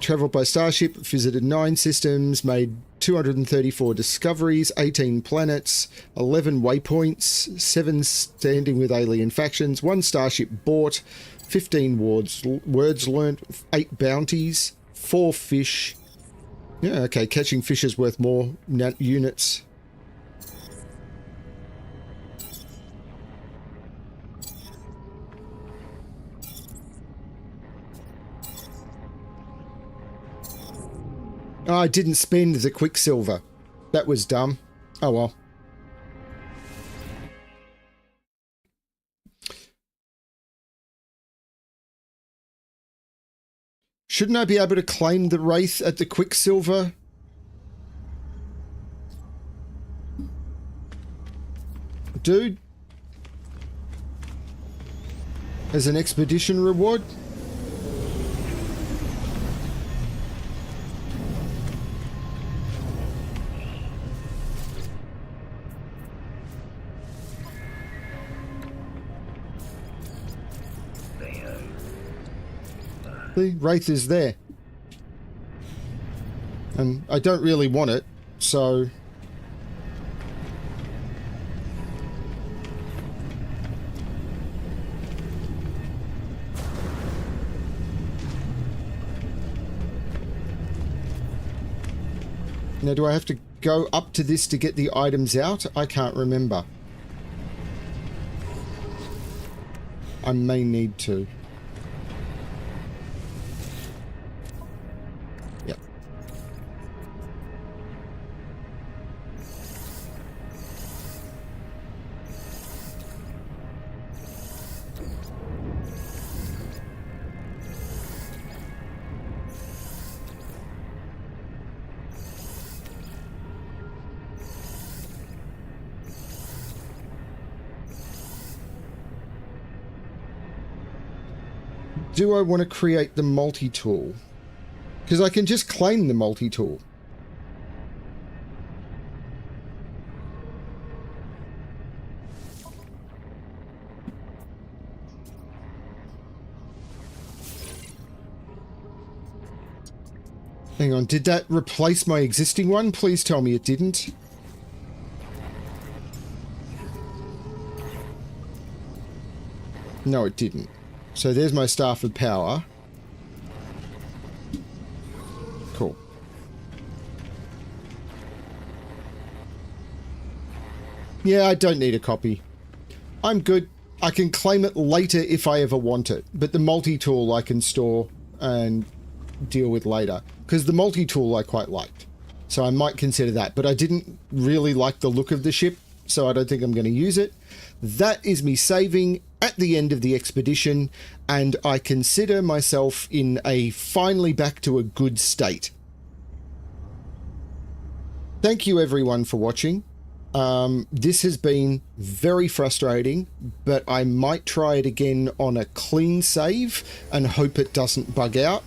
Travelled by starship. Visited 9 systems. Made 234 discoveries, 18 planets, 11 waypoints, 7 standing with alien factions, 1 starship bought, 15 words learnt, 8 bounties, 4 fish. Yeah, okay, catching fish is worth more units. Oh, I didn't spend the Quicksilver. That was dumb. Oh well. Shouldn't I be able to claim the Wraith at the Quicksilver? Dude? As an expedition reward? The Wraith is there. And I don't really want it, so... Now, do I have to go up to this to get the items out? I can't remember. I may need to. Yep. Do I want to create the multi-tool? Because I can just claim the multi-tool. Hang on, did that replace my existing one? Please tell me it didn't. No, it didn't. So there's my Staff of Power. Cool. Yeah, I don't need a copy. I'm good. I can claim it later if I ever want it, but the multi-tool I can store and deal with later, because the multi-tool I quite liked. So I might consider that, but I didn't really like the look of the ship, so I don't think I'm going to use it. That is me saving at the end of the expedition, and I consider myself in a finally back to a good state. Thank you everyone for watching. This has been very frustrating, but I might try it again on a clean save and hope it doesn't bug out.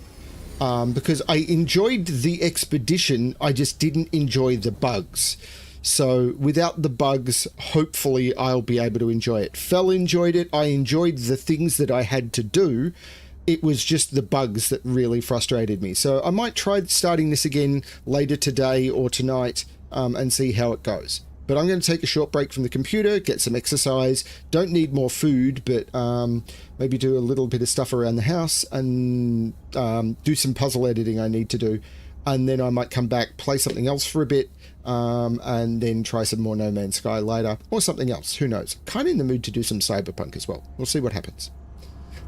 Because I enjoyed the expedition, I just didn't enjoy the bugs. So without the bugs, hopefully I'll be able to enjoy it. Fel enjoyed it. I enjoyed the things that I had to do. It was just the bugs that really frustrated me. So I might try starting this again later today or tonight and see how it goes. But I'm going to take a short break from the computer, get some exercise. Don't need more food, but maybe do a little bit of stuff around the house and do some puzzle editing I need to do. And then I might come back, play something else for a bit, and then try some more No Man's Sky later, or something else. Who knows? Kind of in the mood to do some Cyberpunk as well. We'll see what happens.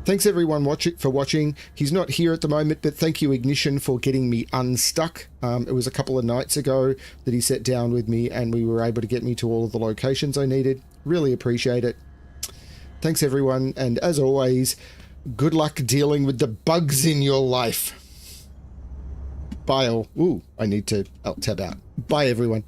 Thanks everyone for watching. He's not here at the moment, but thank you Ignition for getting me unstuck. It was a couple of nights ago that he sat down with me and we were able to get me to all of the locations I needed. Really appreciate it. Thanks everyone, and as always, good luck dealing with the bugs in your life. Bye all. Ooh, I need to tab out. Bye everyone.